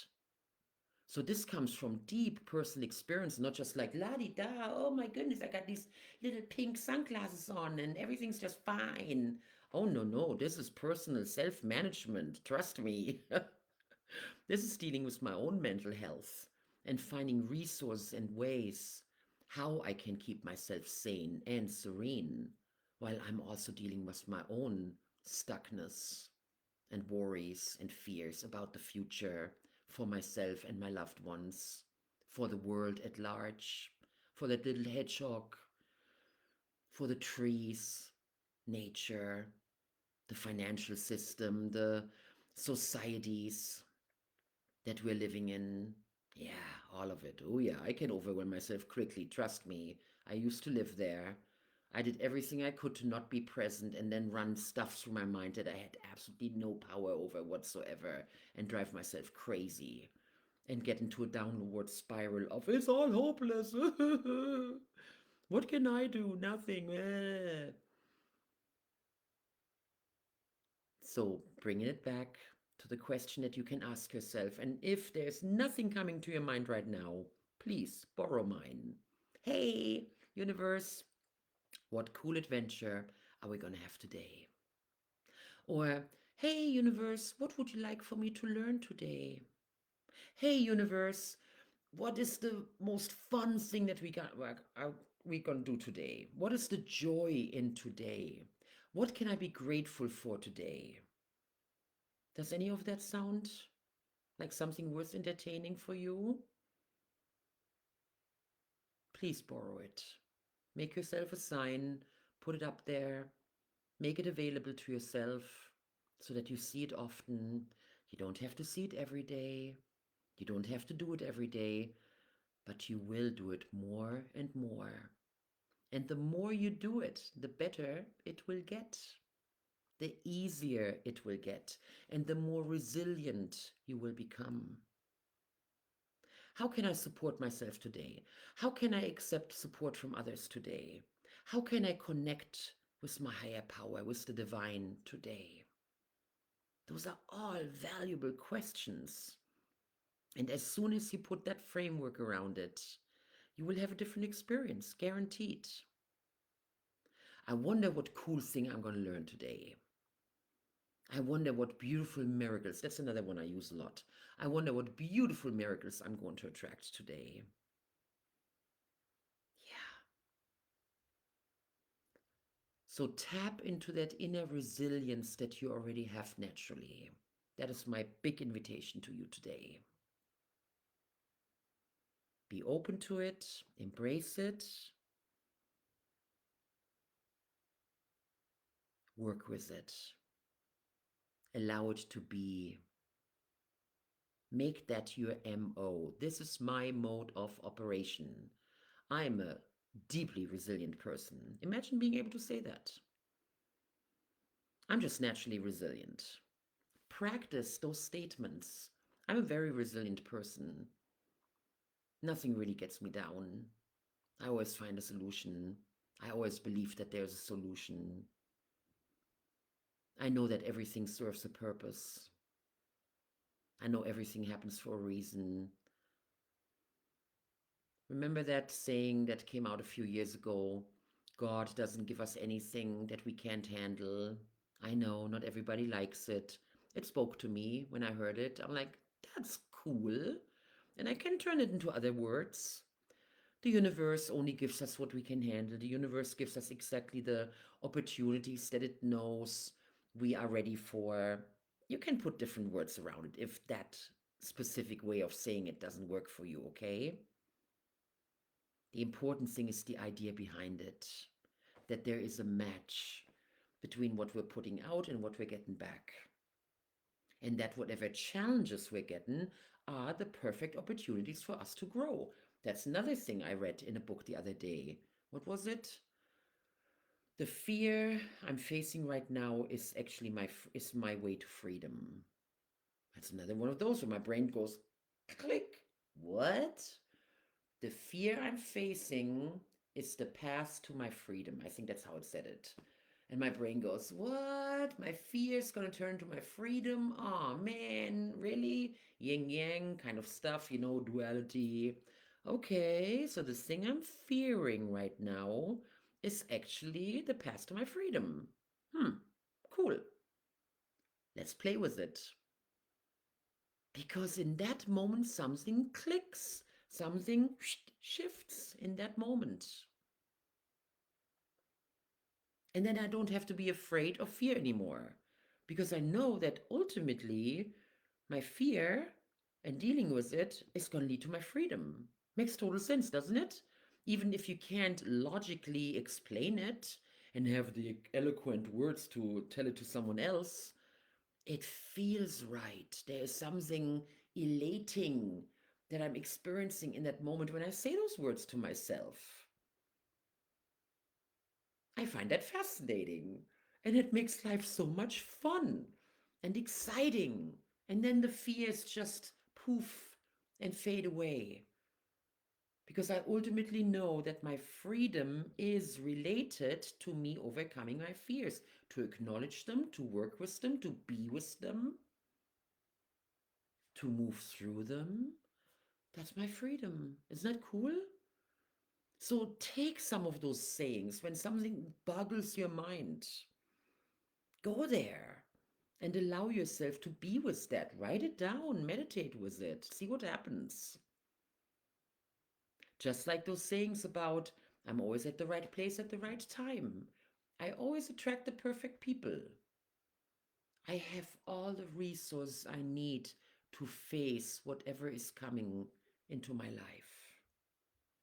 So this comes from deep personal experience, not just like la di da. Oh my goodness, I got these little pink sunglasses on and everything's just fine. Oh no, no, this is personal self-management. Trust me. This is dealing with my own mental health and finding resources and ways how I can keep myself sane and serene while I'm also dealing with my own stuckness. and worries and fears about the future for myself and my loved ones, for the world at large, for that little hedgehog, for the trees, nature, the financial system, the societies that we're living in. Yeah, all of it. Oh, yeah, I can overwhelm myself quickly. Trust me. I used to live there. I did everything I could to not be present and then run stuff through my mind that I had absolutely no power over whatsoever and drive myself crazy and get into a downward spiral of it's all hopeless. What can I do? Nothing. So, bringing it back to the question that you can ask yourself, and if there's nothing coming to your mind right now, please borrow mine. Hey, universe, what cool adventure are we gonna have today? Or, hey, universe, what would you like for me to learn today? Hey, universe, what is the most fun thing that we gonna do today? What is the joy in today? What can I be grateful for today? Does any of that sound like something worth entertaining for you? Please borrow it. Make yourself a sign, put it up there, make it available to yourself so that you see it often. You don't have to see it every day. You don't have to do it every day, but you will do it more and more. And the more you do it, the better it will get. The easier it will get, and the more resilient you will become. How can I support myself today? How can I accept support from others today? How can I connect with my higher power, with the divine today? Those are all valuable questions. And as soon as you put that framework around it, you will have a different experience, guaranteed. I wonder what cool thing I'm going to learn today. I wonder what beautiful miracles, that's another one I use a lot. I wonder what beautiful miracles I'm going to attract today. Yeah. So tap into that inner resilience that you already have naturally. That is my big invitation to you today. Be open to it, embrace it, work with it, allow it to be. Make that your MO. This is my mode of operation. I'm a deeply resilient person. Imagine being able to say that. I'm just naturally resilient. Practice those statements. I'm a very resilient person. Nothing really gets me down. I always find a solution. I always believe that there's a solution. I know that everything serves a purpose. I know everything happens for a reason. Remember that saying that came out a few years ago? God doesn't give us anything that we can't handle. I know not everybody likes it. It spoke to me when I heard it. I'm like, that's cool. And I can turn it into other words. The universe only gives us what we can handle. The universe gives us exactly the opportunities that it knows we are ready for. You can put different words around it if that specific way of saying it doesn't work for you, okay? The important thing is the idea behind it, that there is a match between what we're putting out and what we're getting back. And that whatever challenges we're getting are the perfect opportunities for us to grow. That's another thing I read in a book the other day. What was it? The fear I'm facing right now is actually my way to freedom. That's another one of those where my brain goes click. What? The fear I'm facing is the path to my freedom. I think that's how it said it. And my brain goes, what? My fear is going to turn to my freedom? Oh man, really? Yin yang kind of stuff, duality. Okay, so the thing I'm fearing right now is actually the path to my freedom. Cool. Let's play with it. Because in that moment, something clicks, something shifts in that moment. And then I don't have to be afraid of fear anymore. because I know that ultimately my fear and dealing with it is going to lead to my freedom. Makes total sense, doesn't it? Even if you can't logically explain it and have the eloquent words to tell it to someone else, it feels right. There is something elating that I'm experiencing in that moment when I say those words to myself. I find that fascinating. And it makes life so much fun and exciting. And then the fears just poof and fade away. Because I ultimately know that my freedom is related to me overcoming my fears, to acknowledge them, to work with them, to be with them, to move through them. That's my freedom. Isn't that cool? So take some of those sayings when something boggles your mind. Go there and allow yourself to be with that. Write it down, meditate with it, see what happens. Just like those sayings about, I'm always at the right place at the right time. I always attract the perfect people. I have all the resources I need to face whatever is coming into my life.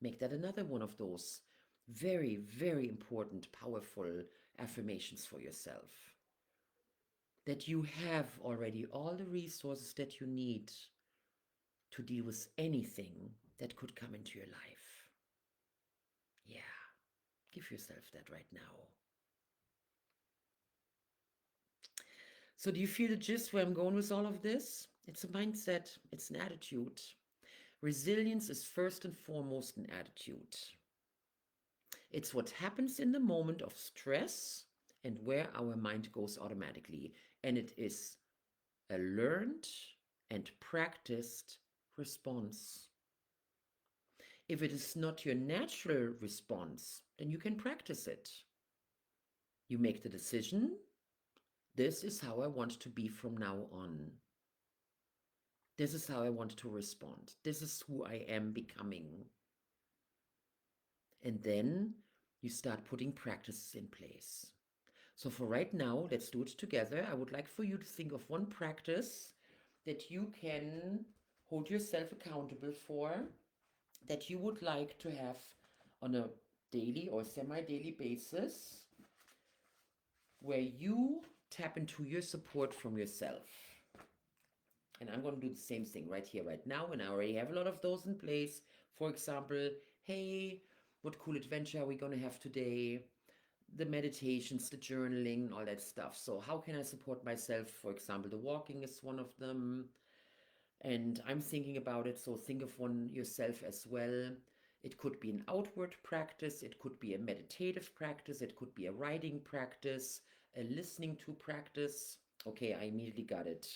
Make that another one of those very, very important, powerful affirmations for yourself. That you have already all the resources that you need to deal with anything that could come into your life. Yeah, give yourself that right now. So, do you feel the gist where I'm going with all of this? It's a mindset, it's an attitude. Resilience is first and foremost an attitude. It's what happens in the moment of stress and where our mind goes automatically. And it is a learned and practiced response. If it is not your natural response, then you can practice it. You make the decision. This is how I want to be from now on. This is how I want to respond. This is who I am becoming. And then you start putting practices in place. So for right now, let's do it together. I would like for you to think of one practice that you can hold yourself accountable for, that you would like to have on a daily or semi-daily basis, where you tap into your support from yourself. And I'm going to do the same thing right here, right now. And I already have a lot of those in place. For example, hey, what cool adventure are we going to have today? The meditations, the journaling, all that stuff. So, how can I support myself? For example, the walking is one of them. And I'm thinking about it. So, think of one yourself as well. It could be an outward practice, it could be a meditative practice, it could be a writing practice, a listening to practice. Okay, I immediately got it.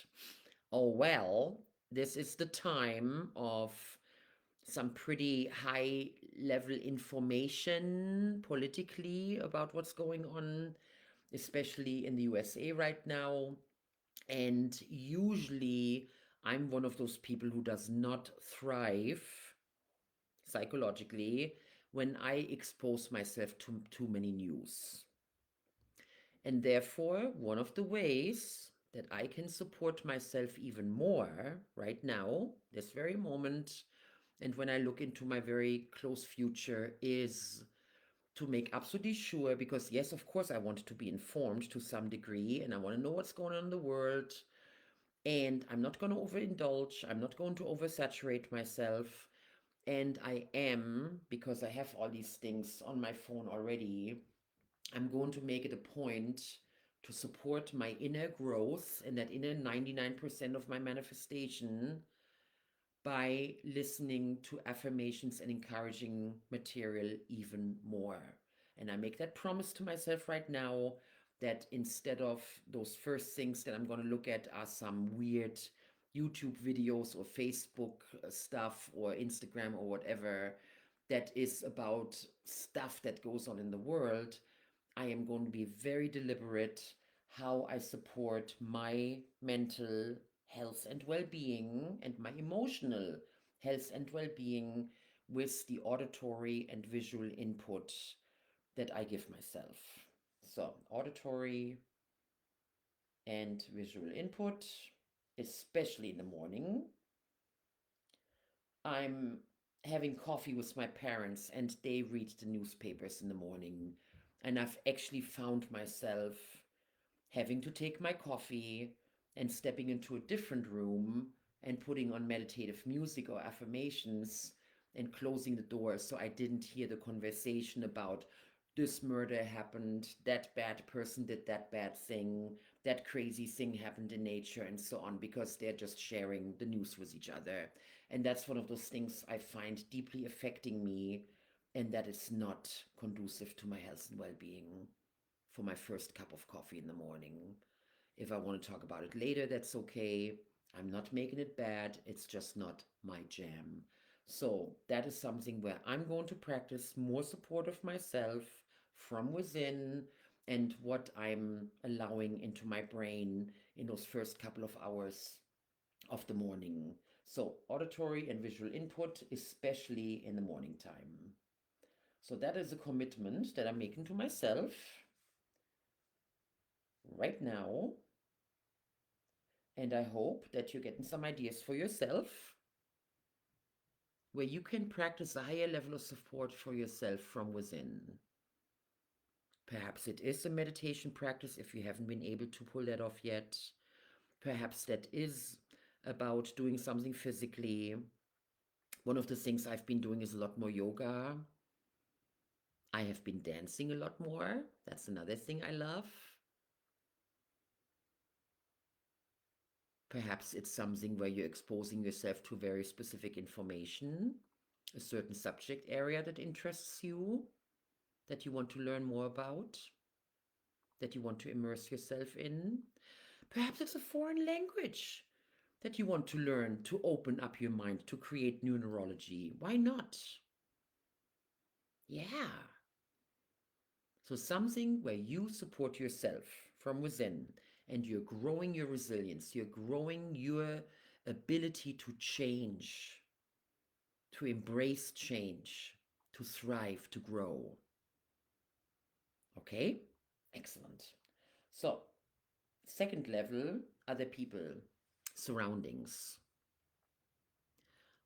Oh, well, this is the time of some pretty high level information politically about what's going on, especially in the USA right now. And usually, I'm one of those people who does not thrive psychologically when I expose myself to too many news. And therefore, one of the ways that I can support myself even more right now, this very moment, and when I look into my very close future, is to make absolutely sure, because yes, of course, I want to be informed to some degree and I want to know what's going on in the world. And I'm not going to overindulge, I'm not going to oversaturate myself. And I am, because I have all these things on my phone already, I'm going to make it a point to support my inner growth and that inner 99% of my manifestation by listening to affirmations and encouraging material even more. And I make that promise to myself right now that instead of those first things that I'm going to look at are some weird YouTube videos or Facebook stuff or Instagram or whatever that is about stuff that goes on in the world, I am going to be very deliberate how I support my mental health and well being and my emotional health and well being with the auditory and visual input that I give myself. So, auditory and visual input, especially in the morning. I'm having coffee with my parents and they read the newspapers in the morning. And I've actually found myself having to take my coffee and stepping into a different room and putting on meditative music or affirmations and closing the door so I didn't hear the conversation about this murder happened, that bad person did that bad thing, that crazy thing happened in nature, and so on, because they're just sharing the news with each other. And that's one of those things I find deeply affecting me, and that is not conducive to my health and well being for my first cup of coffee in the morning. If I want to talk about it later, that's okay. I'm not making it bad, it's just not my jam. So, that is something where I'm going to practice more support of myself from within and what I'm allowing into my brain in those first couple of hours of the morning. So, auditory and visual input, especially in the morning time. So, that is a commitment that I'm making to myself right now. And I hope that you're getting some ideas for yourself where you can practice a higher level of support for yourself from within. Perhaps it is a meditation practice if you haven't been able to pull that off yet. Perhaps that is about doing something physically. One of the things I've been doing is a lot more yoga. I have been dancing a lot more. That's another thing I love. Perhaps it's something where you're exposing yourself to very specific information, a certain subject area that interests you, that you want to learn more about, that you want to immerse yourself in. Perhaps it's a foreign language that you want to learn to open up your mind, to create new neurology. Why not? Yeah. So, something where you support yourself from within and you're growing your resilience, you're growing your ability to change, to embrace change, to thrive, to grow. Okay? Excellent. So, second level, other people, surroundings.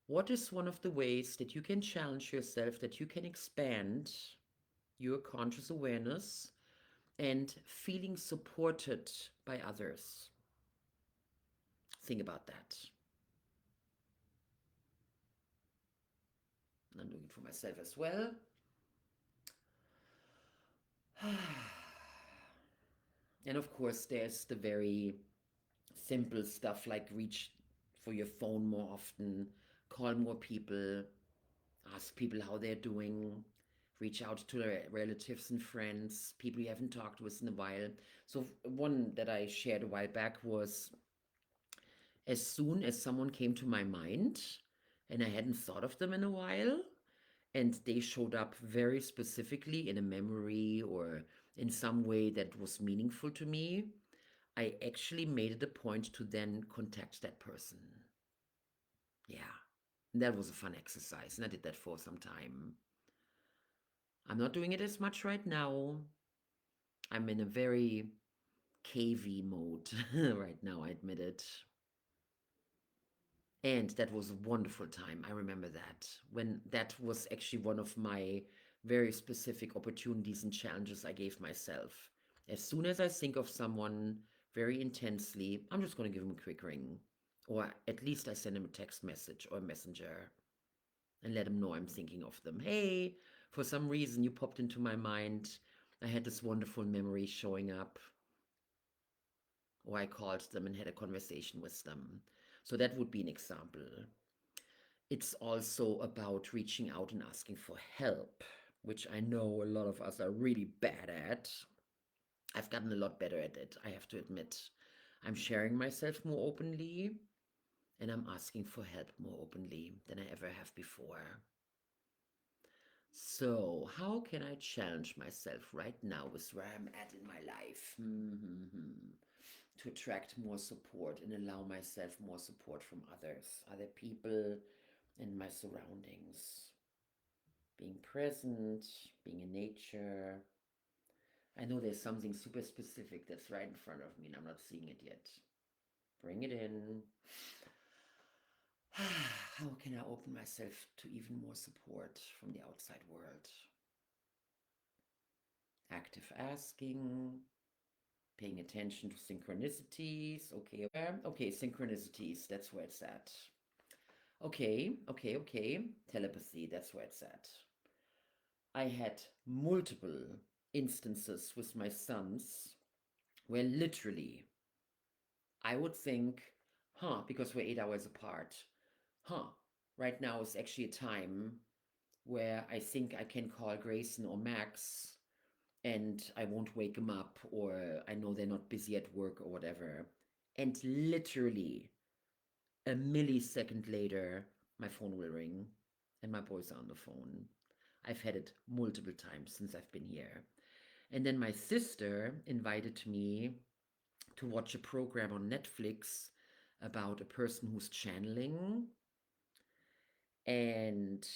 What is one of the ways that you can challenge yourself, that you can expand your conscious awareness and feeling supported by others? Think about that. I'm doing it for myself as well. And of course, there's the very simple stuff like reach for your phone more often, call more people, ask people how they're doing, reach out to their relatives and friends, people you haven't talked with in a while. So, one that I shared a while back was as soon as someone came to my mind and I hadn't thought of them in a while, and they showed up very specifically in a memory or in some way that was meaningful to me, I actually made it a point to then contact that person. Yeah, that was a fun exercise, and I did that for some time. I'm not doing it as much right now. I'm in a very cavey mode right now, I admit it. And that was a wonderful time. I remember that. When that was actually one of my very specific opportunities and challenges I gave myself. As soon as I think of someone very intensely, I'm just going to give them a quick ring. Or at least I send them a text message or a messenger and let them know I'm thinking of them. Hey, for some reason you popped into my mind. I had this wonderful memory showing up. Or I called them and had a conversation with them. So that would be an example. It's also about reaching out and asking for help, which I know a lot of us are really bad at. I've gotten a lot better at it, I have to admit. I'm sharing myself more openly and I'm asking for help more openly than I ever have before. So, how can I challenge myself right now with where I'm at in my life? To attract more support and allow myself more support from others, other people, and my surroundings. Being present, being in nature, I know there's something super specific that's right in front of me and I'm not seeing it yet. Bring it in. How can I open myself to even more support from the outside world? Active asking, paying attention to synchronicities. Okay, okay, synchronicities, that's where it's at. Okay, okay, okay. Telepathy, that's where it's at. I had multiple instances with my sons where literally I would think, because we're 8 hours apart, huh, right now is actually a time where I think I can call Grayson or Max and I won't wake them up, or I know they're not busy at work or whatever. And literally a millisecond later, my phone will ring and my boys are on the phone. I've had it multiple times since I've been here. And then my sister invited me to watch a program on Netflix about a person who's channeling. And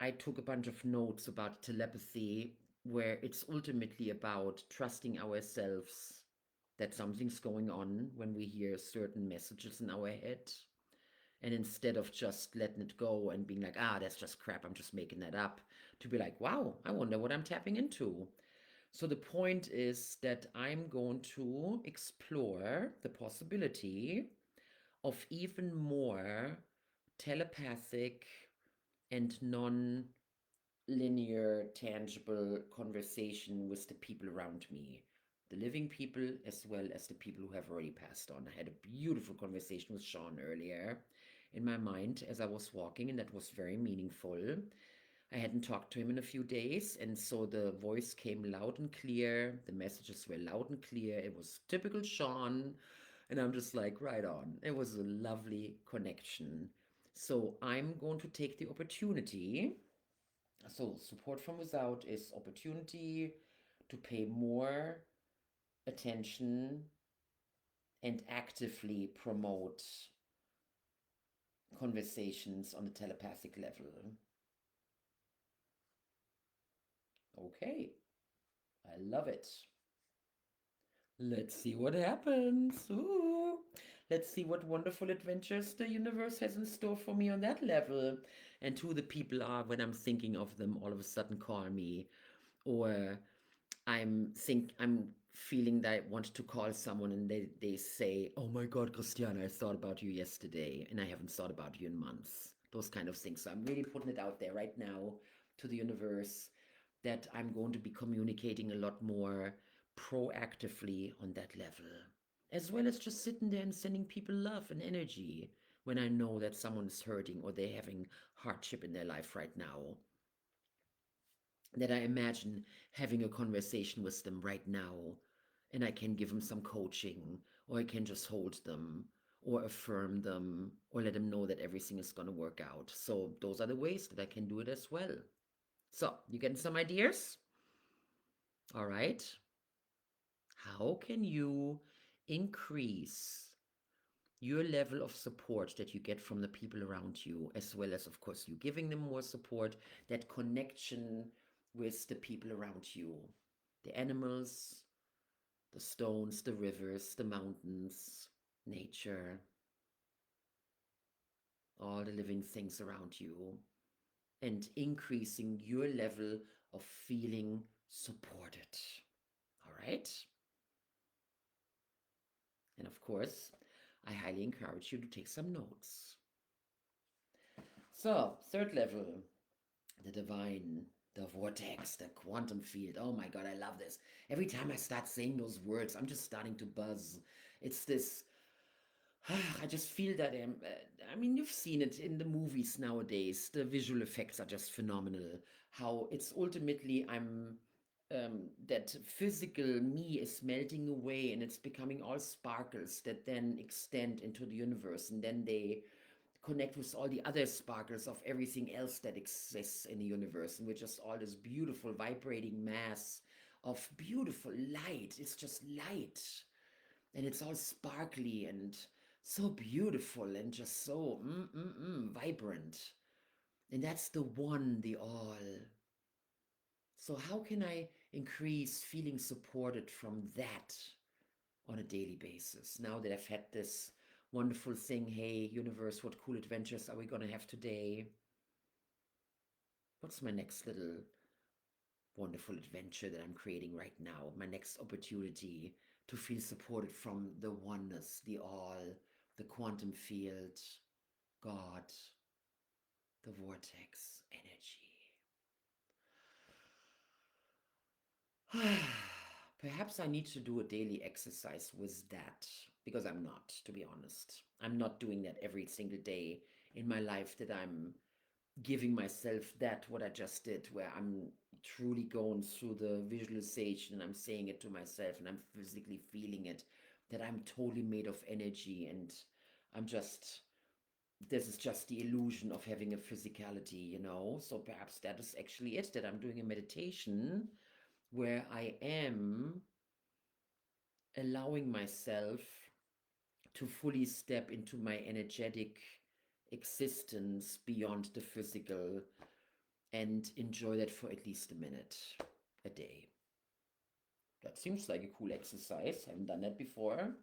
I took a bunch of notes about telepathy, where it's ultimately about trusting ourselves that something's going on when we hear certain messages in our head. And instead of just letting it go and being like, that's just crap, I'm just making that up, to be like, wow, I wonder what I'm tapping into. So the point is that I'm going to explore the possibility of even more telepathic and non-linear, tangible conversation with the people around me, the living people as well as the people who have already passed on. I had a beautiful conversation with Sean earlier in my mind as I was walking, and that was very meaningful. I hadn't talked to him in a few days, and so the voice came loud and clear. The messages were loud and clear. It was typical Sean, and I'm just like, right on. It was a lovely connection. So I'm going to take the opportunity. So, support from without is opportunity to pay more attention and actively promote conversations on the telepathic level. Okay, I love it. Let's see what happens. Ooh. Let's see what wonderful adventures the universe has in store for me on that level. And who the people are when I'm thinking of them all of a sudden call me. Or I'm feeling that I want to call someone and they say, oh my God, Christiana, I thought about you yesterday and I haven't thought about you in months. Those kind of things. So I'm really putting it out there right now to the universe that I'm going to be communicating a lot more proactively on that level, as well as just sitting there and sending people love and energy when I know that someone is hurting or they're having hardship in their life right now. That I imagine having a conversation with them right now, and I can give them some coaching, or I can just hold them, or affirm them, or let them know that everything is going to work out. So, those are the ways that I can do it as well. So, you getting some ideas? All right. How can you increase your level of support that you get from the people around you, as well as, of course, you giving them more support, that connection with the people around you, the animals, the stones, the rivers, the mountains, nature, all the living things around you, and increasing your level of feeling supported. All right? And of course, I highly encourage you to take some notes. So, third level, the divine, the vortex, the quantum field. Oh my God, I love this. Every time I start saying those words, I'm just starting to buzz. It's this. I just feel that. I mean, you've seen it in the movies nowadays. The visual effects are just phenomenal. How it's ultimately that physical me is melting away and it's becoming all sparkles that then extend into the universe, and then they connect with all the other sparkles of everything else that exists in the universe. And we're just all this beautiful vibrating mass of beautiful light. It's just light. And it's all sparkly and so beautiful and just so vibrant. And that's the one, the all. So, how can I increase feeling supported from that on a daily basis? Now that I've had this wonderful thing, hey, universe, what cool adventures are we going to have today? What's my next little wonderful adventure that I'm creating right now? My next opportunity to feel supported from the oneness, the all, the quantum field, God, the vortex energy. Perhaps I need to do a daily exercise with that because I'm not, to be honest. I'm not doing that every single day in my life, that I'm giving myself that what I just did, where I'm truly going through the visualization and I'm saying it to myself and I'm physically feeling it, that I'm totally made of energy and I'm just, this is just the illusion of having a physicality, you know? So perhaps that is actually it, that I'm doing a meditation where I am allowing myself to fully step into my energetic existence beyond the physical and enjoy that for at least a minute a day. That seems like a cool exercise. I haven't done that before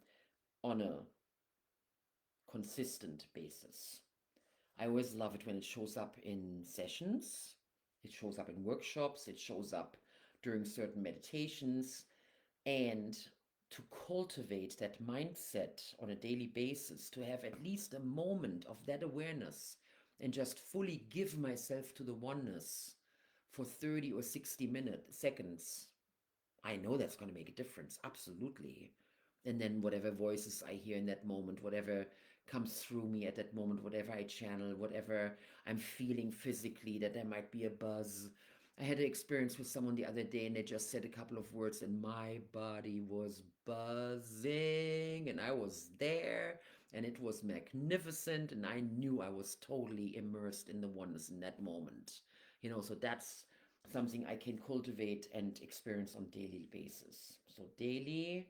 on a consistent basis. I always love it when it shows up in sessions, it shows up in workshops, it shows up during certain meditations, and to cultivate that mindset on a daily basis, to have at least a moment of that awareness and just fully give myself to the oneness for 30 or 60 seconds, I know that's going to make a difference, absolutely. And then whatever voices I hear in that moment, whatever comes through me at that moment, whatever I channel, whatever I'm feeling physically, that there might be a buzz. I had an experience with someone the other day and they just said a couple of words and my body was buzzing and I was there and it was magnificent and I knew I was totally immersed in the oneness in that moment. You know, so that's something I can cultivate and experience on daily basis. So daily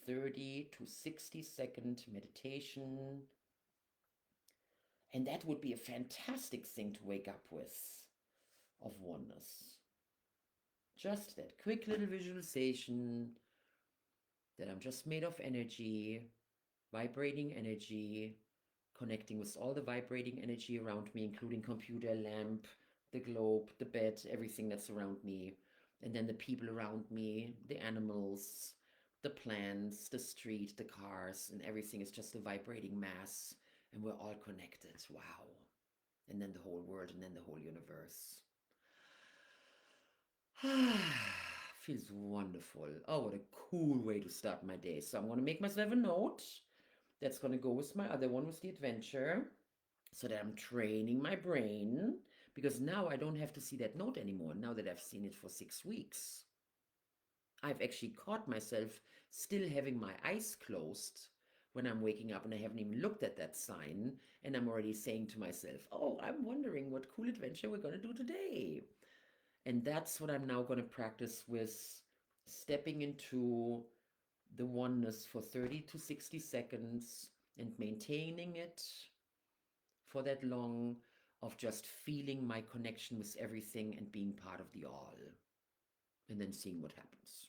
30 to 60-second meditation. And that would be a fantastic thing to wake up with of oneness. Just that quick little visualization that I'm just made of energy, vibrating energy, connecting with all the vibrating energy around me, including computer, lamp, the globe, the bed, everything that's around me. And then the people around me, the animals, the plants, the street, the cars, and everything is just a vibrating mass. And we're all connected. Wow. And then the whole world, and then the whole universe. Feels wonderful. Oh, what a cool way to start my day. So I'm going to make myself a note that's going to go with my other one, with the adventure, so that I'm training my brain, because now I don't have to see that note anymore. Now that I've seen it for 6 weeks, I've actually caught myself still having my eyes closed when I'm waking up and I haven't even looked at that sign. And I'm already saying to myself, oh, I'm wondering what cool adventure we're going to do today. And that's what I'm now going to practice with stepping into the oneness for 30 to 60 seconds and maintaining it for that long, of just feeling my connection with everything and being part of the all, and then seeing what happens.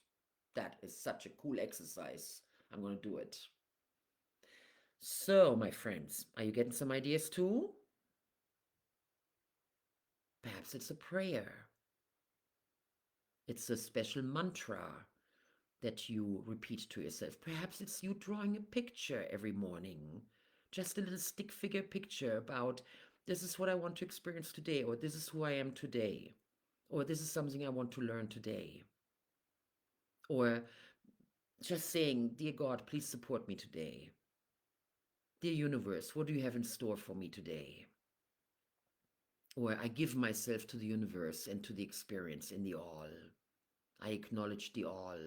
That is such a cool exercise. I'm going to do it. So, my friends, are you getting some ideas too? Perhaps it's a prayer. It's a special mantra that you repeat to yourself. Perhaps it's you drawing a picture every morning, just a little stick figure picture about this is what I want to experience today, or this is who I am today, or this is something I want to learn today, or just saying, Dear God, please support me today. Dear universe, what do you have in store for me today? Or I give myself to the universe and to the experience in the all. I acknowledge the all.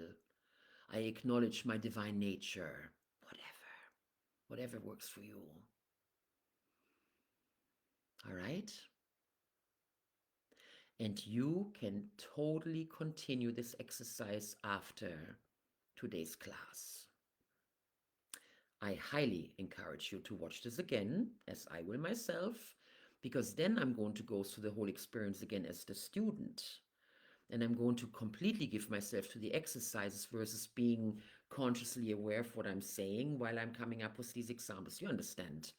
I acknowledge my divine nature. Whatever works for you. All right? And you can totally continue this exercise after today's class. I highly encourage you to watch this again, as I will myself, because then I'm going to go through the whole experience again as the student. and I'm going to completely give myself to the exercises versus being consciously aware of what I'm saying while I'm coming up with these examples. You understand?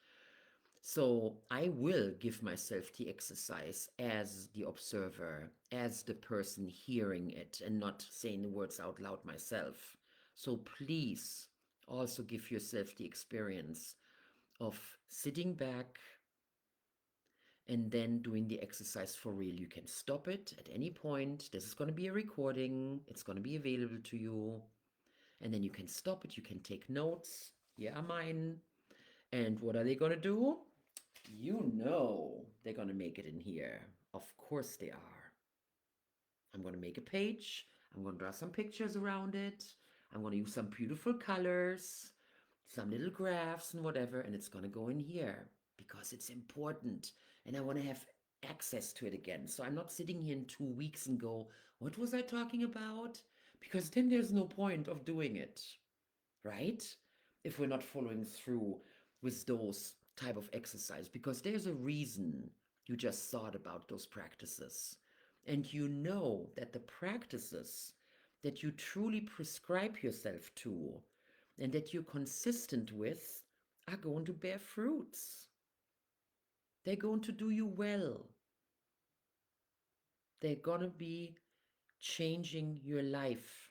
So I will give myself the exercise as the observer, as the person hearing it, and not saying the words out loud myself. So please also give yourself the experience of sitting back and then doing the exercise for real. You can stop it at any point. This is going to be a recording, it's going to be available to you. And then you can stop it, you can take notes. Here are mine. And what are they going to do? You know they're going to make it in here. Of course they are. I'm going to make a page. I'm going to draw some pictures around it. I'm going to use some beautiful colors, some little graphs and whatever, and it's going to go in here because it's important. And I want to have access to it again. So I'm not sitting here in 2 weeks and go, what was I talking about? Because then there's no point of doing it, right? If we're not following through with those type of exercise, because there's a reason you just thought about those practices. And you know that the practices that you truly prescribe yourself to and that you're consistent with are going to bear fruits. They're going to do you well. They're going to be changing your life.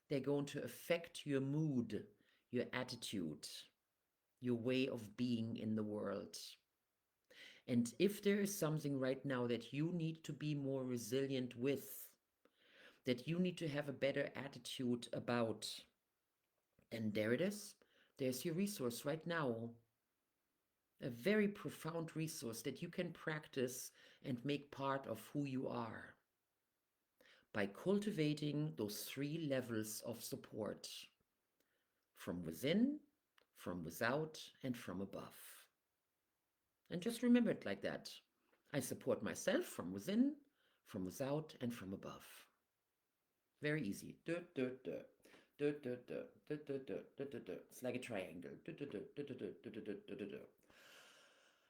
They're going to affect your mood, your attitude, your way of being in the world. And if there is something right now that you need to be more resilient with, that you need to have a better attitude about, then there it is. There's your resource right now. A very profound resource that you can practice and make part of who you are by cultivating those 3 levels of support: from within, from without, and from above. And just remember it like that. I support myself from within, from without, and from above. Very easy. It's like a triangle.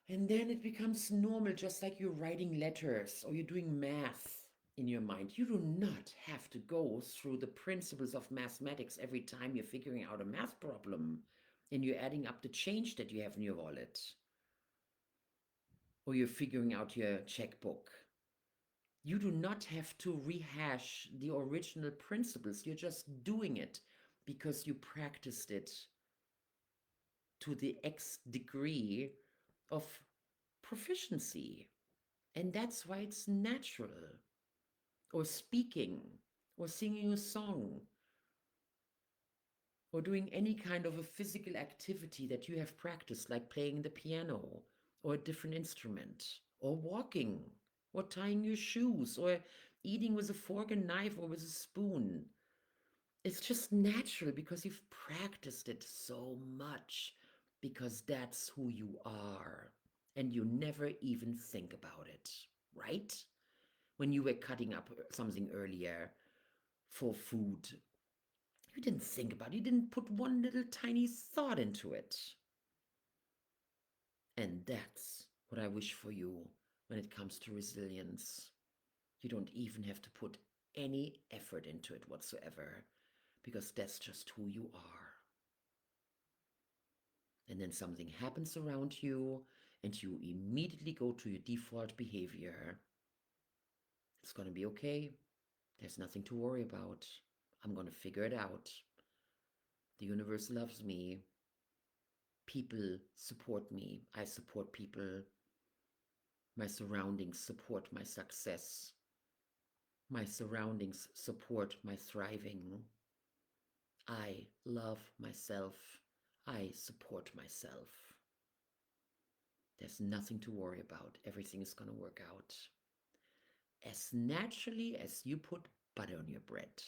And then it becomes normal, just like you're writing letters or you're doing math in your mind. You do not have to go through the principles of mathematics every time you're figuring out a math problem and you're adding up the change that you have in your wallet, or you're figuring out your checkbook. You do not have to rehash the original principles. You're just doing it because you practiced it to the X degree of proficiency. And that's why it's natural. Or speaking, or singing a song, or doing any kind of a physical activity that you have practiced, like playing the piano, or a different instrument, or walking, or tying your shoes, or eating with a fork and knife or with a spoon. It's just natural because you've practiced it so much, because that's who you are. And you never even think about it, right? When you were cutting up something earlier for food, you didn't think about it. You didn't put one little tiny thought into it. And that's what I wish for you when it comes to resilience. You don't even have to put any effort into it whatsoever, because that's just who you are. And then something happens around you and you immediately go to your default behavior. It's going to be okay. There's nothing to worry about. I'm going to figure it out. The universe loves me. People support me. I support people. My surroundings support my success. My surroundings support my thriving. I love myself. I support myself. There's nothing to worry about. Everything is going to work out. As naturally as you put butter on your bread,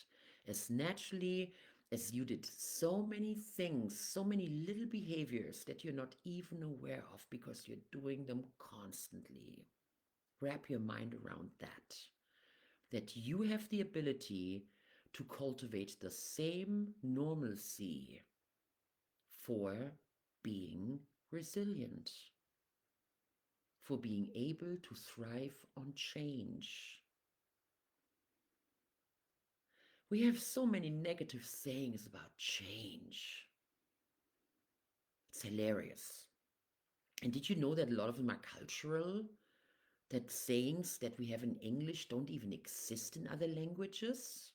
as naturally as you did so many things, so many little behaviors that you're not even aware of because you're doing them constantly. Wrap your mind around that. That you have the ability to cultivate the same normalcy for being resilient, for being able to thrive on change. We have so many negative sayings about change. It's hilarious. And did you know that a lot of them are cultural? That sayings that we have in English don't even exist in other languages?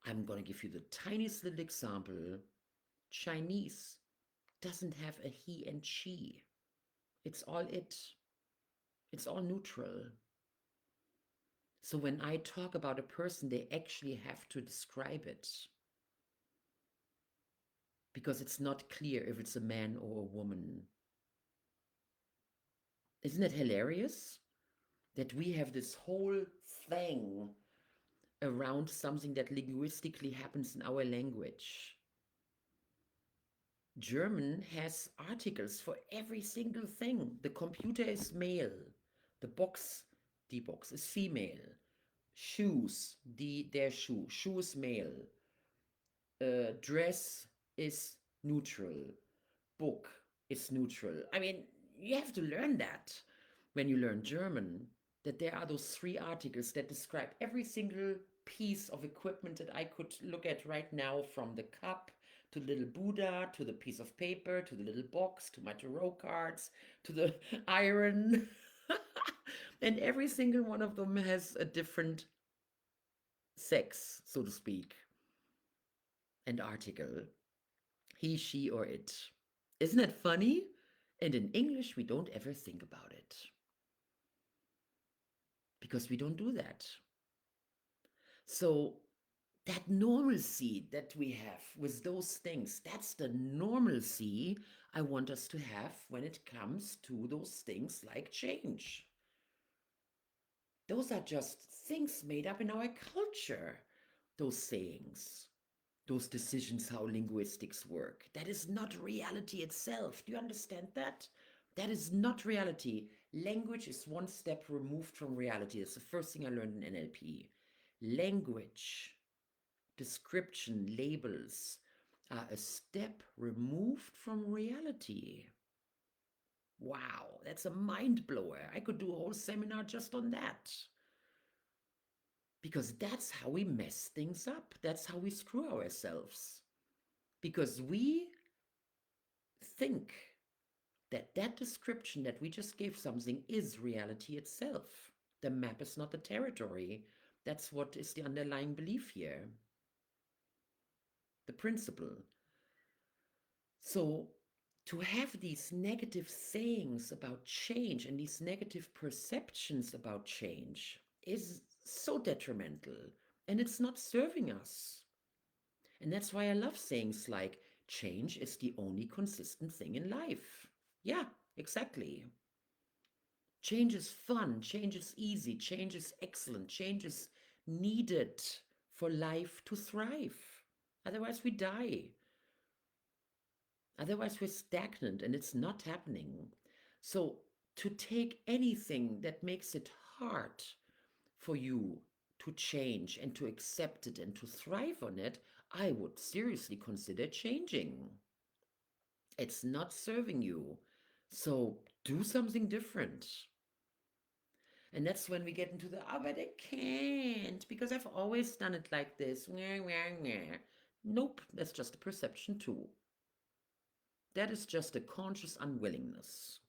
I'm going to give you the tiniest little example. Chinese doesn't have a he and she. It's all it. It's all neutral. So when I talk about a person, they actually have to describe it because it's not clear if it's a man or a woman. Isn't it hilarious that we have this whole thing around something that linguistically happens in our language? German has articles for every single thing. The computer is male. The box, die Box is female. Shoes, their shoe. Shoe is male. Dress is neutral. Book is neutral. I mean, you have to learn that when you learn German, that there are those three articles that describe every single piece of equipment that I could look at right now, from the cup to the little Buddha, to the piece of paper, to the little box, to my tarot cards, to the iron. And every single one of them has a different sex, so to speak, and article. He, she, or it. Isn't that funny? And in English, we don't ever think about it because we don't do that. So that normalcy that we have with those things, that's the normalcy I want us to have when it comes to those things like change. Those are just things made up in our culture, those sayings, those decisions, how linguistics work. That is not reality itself. Do you understand that? That is not reality. Language is one step removed from reality. That's the first thing I learned in NLP. Language, description, labels are a step removed from reality. Wow, that's a mind blower. I could do a whole seminar just on that. Because that's how we mess things up. That's how we screw ourselves. Because we think that that description that we just gave something is reality itself. The map is not the territory. That's what is the underlying belief here, the principle. So to have these negative sayings about change and these negative perceptions about change is so detrimental, and it's not serving us. And that's why I love sayings like, change is the only consistent thing in life. Yeah, exactly. Change is fun, change is easy, change is excellent, change is needed for life to thrive. Otherwise, we die. Otherwise, we're stagnant and it's not happening. So, to take anything that makes it hard for you to change and to accept it and to thrive on it, I would seriously consider changing. It's not serving you. So, do something different. And that's when we get into the, oh, but I can't because I've always done it like this. Nope, that's just a perception too. That is just a conscious unwillingness.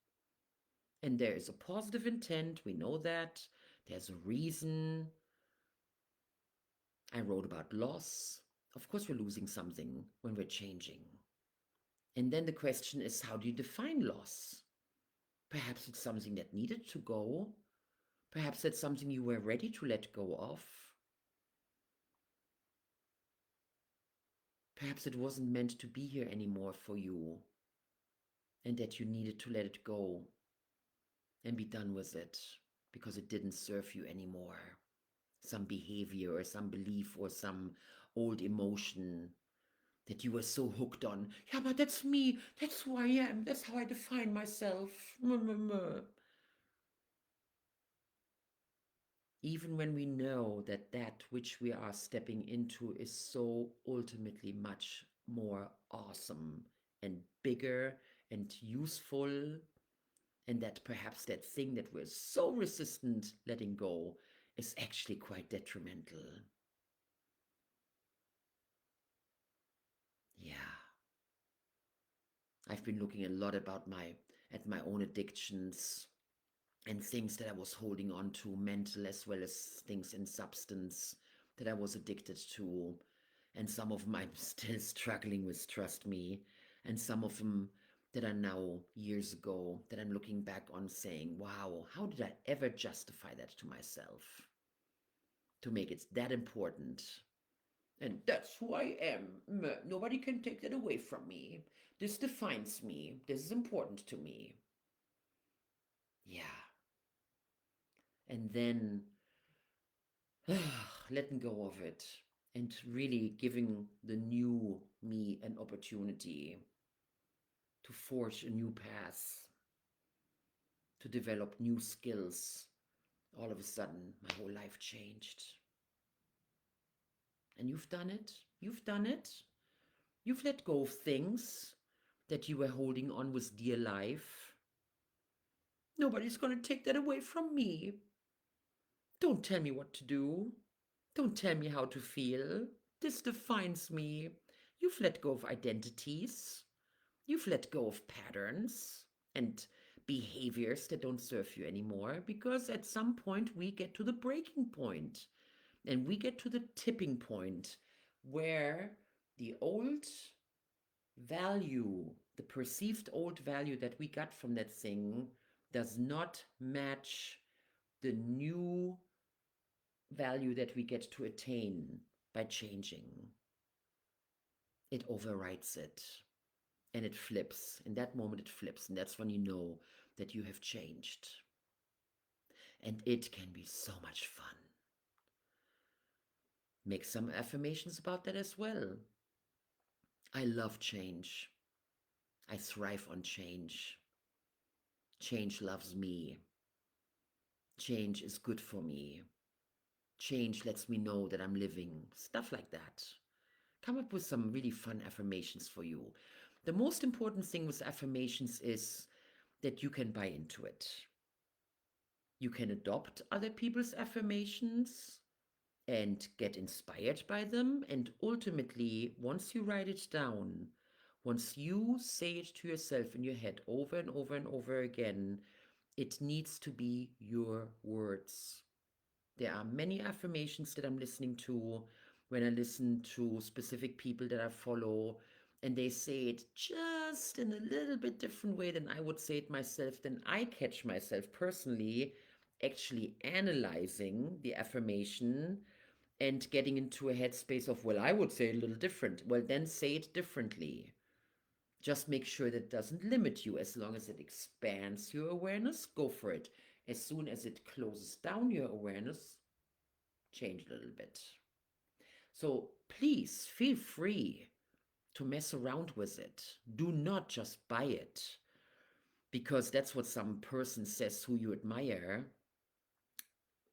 And there is a positive intent, we know that. There's a reason. I wrote about loss. Of course, we're losing something when we're changing. And then the question is, how do you define loss? Perhaps it's something that needed to go. Perhaps it's something you were ready to let go of. Perhaps it wasn't meant to be here anymore for you, and that you needed to let it go and be done with it because it didn't serve you anymore. Some behavior or some belief or some old emotion that you were so hooked on. Yeah, but that's me. That's who I am. That's how I define myself. Even when we know that that which we are stepping into is so ultimately much more awesome and bigger and useful, and that perhaps that thing that we're so resistant letting go is actually quite detrimental. I've been looking a lot about my own addictions and things that I was holding on to, mental as well as things in substance that I was addicted to. And some of them I'm still struggling with, trust me. And some of them that are now years ago that I'm looking back on saying, wow, how did I ever justify that to myself? To make it that important. And that's who I am. Nobody can take that away from me. This defines me. This is important to me. Yeah. And then letting go of it and really giving the new me an opportunity to forge a new path, to develop new skills. All of a sudden, my whole life changed. And you've done it. You've done it. You've let go of things that you were holding on with dear life. Nobody's going to take that away from me. Don't tell me what to do. Don't tell me how to feel. This defines me. You've let go of identities. You've let go of patterns and behaviors that don't serve you anymore, because at some point we get to the breaking point and we get to the tipping point where the old value, the perceived old value that we got from that thing, does not match the new value that we get to attain by changing. It overrides it and it flips. In that moment, it flips. And that's when you know that you have changed. And it can be so much fun. Make some affirmations about that as well. I love change. I thrive on change. Change loves me. Change is good for me. Change lets me know that I'm living. Stuff like that. Come up with some really fun affirmations for you. The most important thing with affirmations is that you can buy into it. You can adopt other people's affirmations and get inspired by them. And ultimately, once you write it down, once you say it to yourself in your head over and over and over again, it needs to be your words. There are many affirmations that I'm listening to when I listen to specific people that I follow, and they say it just in a little bit different way than I would say it myself. Then I catch myself personally actually analyzing the affirmation and getting into a headspace of, well, I would say it a little different. Well, then say it differently. Just make sure that it doesn't limit you. As long as it expands your awareness, go for it. As soon as it closes down your awareness, change a little bit. So please feel free to mess around with it. Do not just buy it because that's what some person says who you admire.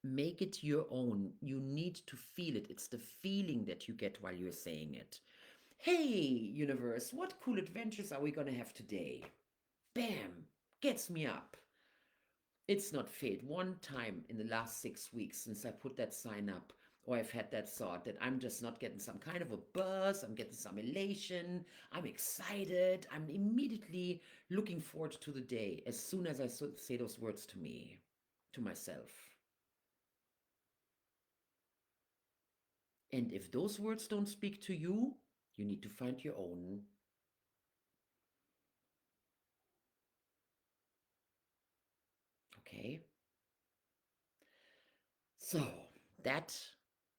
Make it your own. You need to feel it. It's the feeling that you get while you're saying it. Hey, universe, what cool adventures are we going to have today? Bam! Gets me up. It's not failed one time in the last 6 weeks since I put that sign up, or I've had that thought that I'm just not getting some kind of a buzz, I'm getting some elation, I'm excited, I'm immediately looking forward to the day as soon as I say those words to me, to myself. And if those words don't speak to you, you need to find your own. Okay? So, that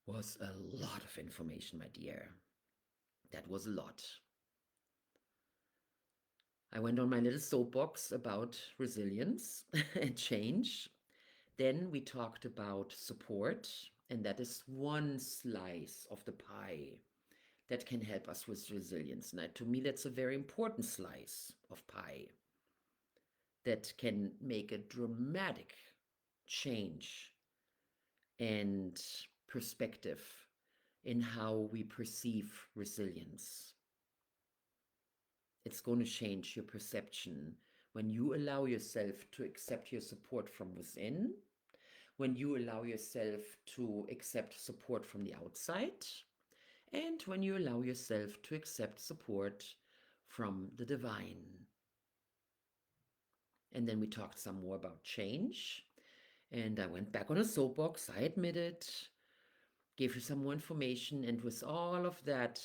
was a lot of information, my dear. That was a lot. I went on my little soapbox about resilience and change. Then we talked about support, and that is one slice of the pie that can help us with resilience. Now, to me, that's a very important slice of pie that can make a dramatic change and perspective in how we perceive resilience. It's going to change your perception when you allow yourself to accept your support from within, when you allow yourself to accept support from the outside, and when you allow yourself to accept support from the divine. And then we talked some more about change. And I went back on a soapbox, I admit it, gave you some more information. And with all of that,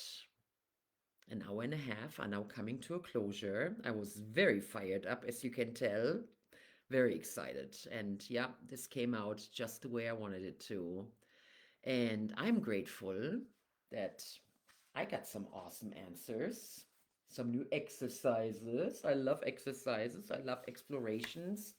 an hour and a half are now coming to a closure. I was very fired up, as you can tell, very excited. And yeah, this came out just the way I wanted it to. And I'm grateful that I got some awesome answers, some new exercises. I love exercises, I love explorations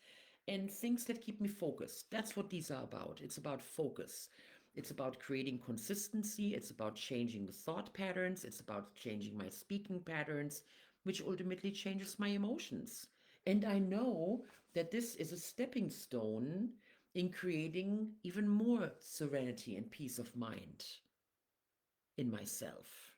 and things that keep me focused. That's what these are about. It's about focus. It's about creating consistency. It's about changing the thought patterns. It's about changing my speaking patterns, which ultimately changes my emotions. And I know that this is a stepping stone in creating even more serenity and peace of mind in myself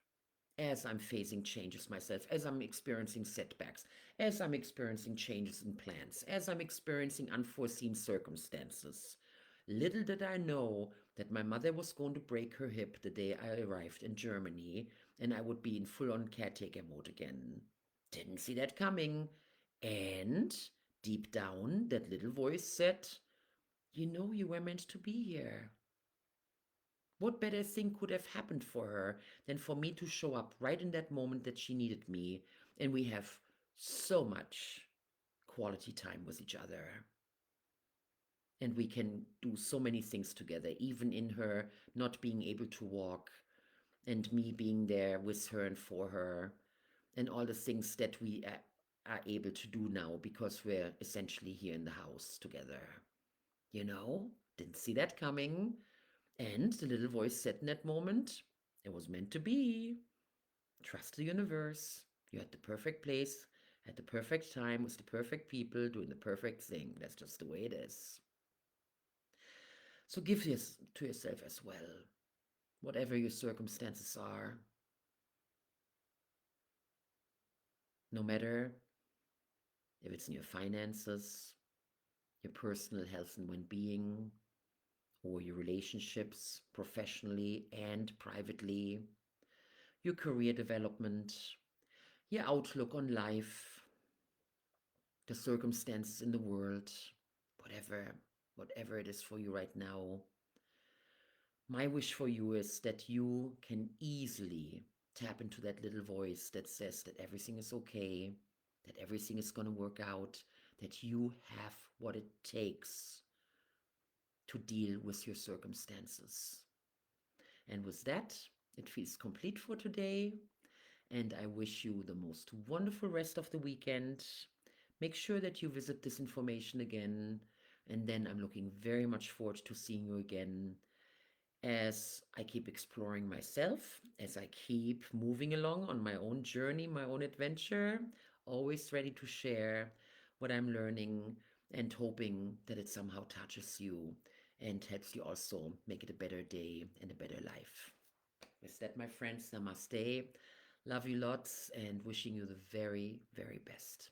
as I'm facing changes myself, as I'm experiencing setbacks, as I'm experiencing changes in plans, as I'm experiencing unforeseen circumstances. Little did I know that my mother was going to break her hip the day I arrived in Germany and I would be in full on caretaker mode again. Didn't see that coming. And deep down, that little voice said, "You know, you were meant to be here." What better thing could have happened for her than for me to show up right in that moment that she needed me? And we have so much quality time with each other. And we can do so many things together, even in her not being able to walk, and me being there with her and for her, and all the things that we are able to do now because we're essentially here in the house together. You know, didn't see that coming. And the little voice said in that moment, it was meant to be. Trust the universe. You're at the perfect place, at the perfect time, with the perfect people, doing the perfect thing. That's just the way it is. So give this to yourself as well, whatever your circumstances are. No matter if it's in your finances, your personal health and well being, or your relationships professionally and privately, your career development, your outlook on life, the circumstances in the world, whatever, whatever it is for you right now. My wish for you is that you can easily tap into that little voice that says that everything is okay, that everything is going to work out, that you have what it takes to deal with your circumstances. And with that, it feels complete for today. And I wish you the most wonderful rest of the weekend. Make sure that you visit this information again. And then I'm looking very much forward to seeing you again as I keep exploring myself, as I keep moving along on my own journey, my own adventure, always ready to share what I'm learning and hoping that it somehow touches you and helps you also make it a better day and a better life. With that, my friends, namaste. Love you lots and wishing you the very, very best.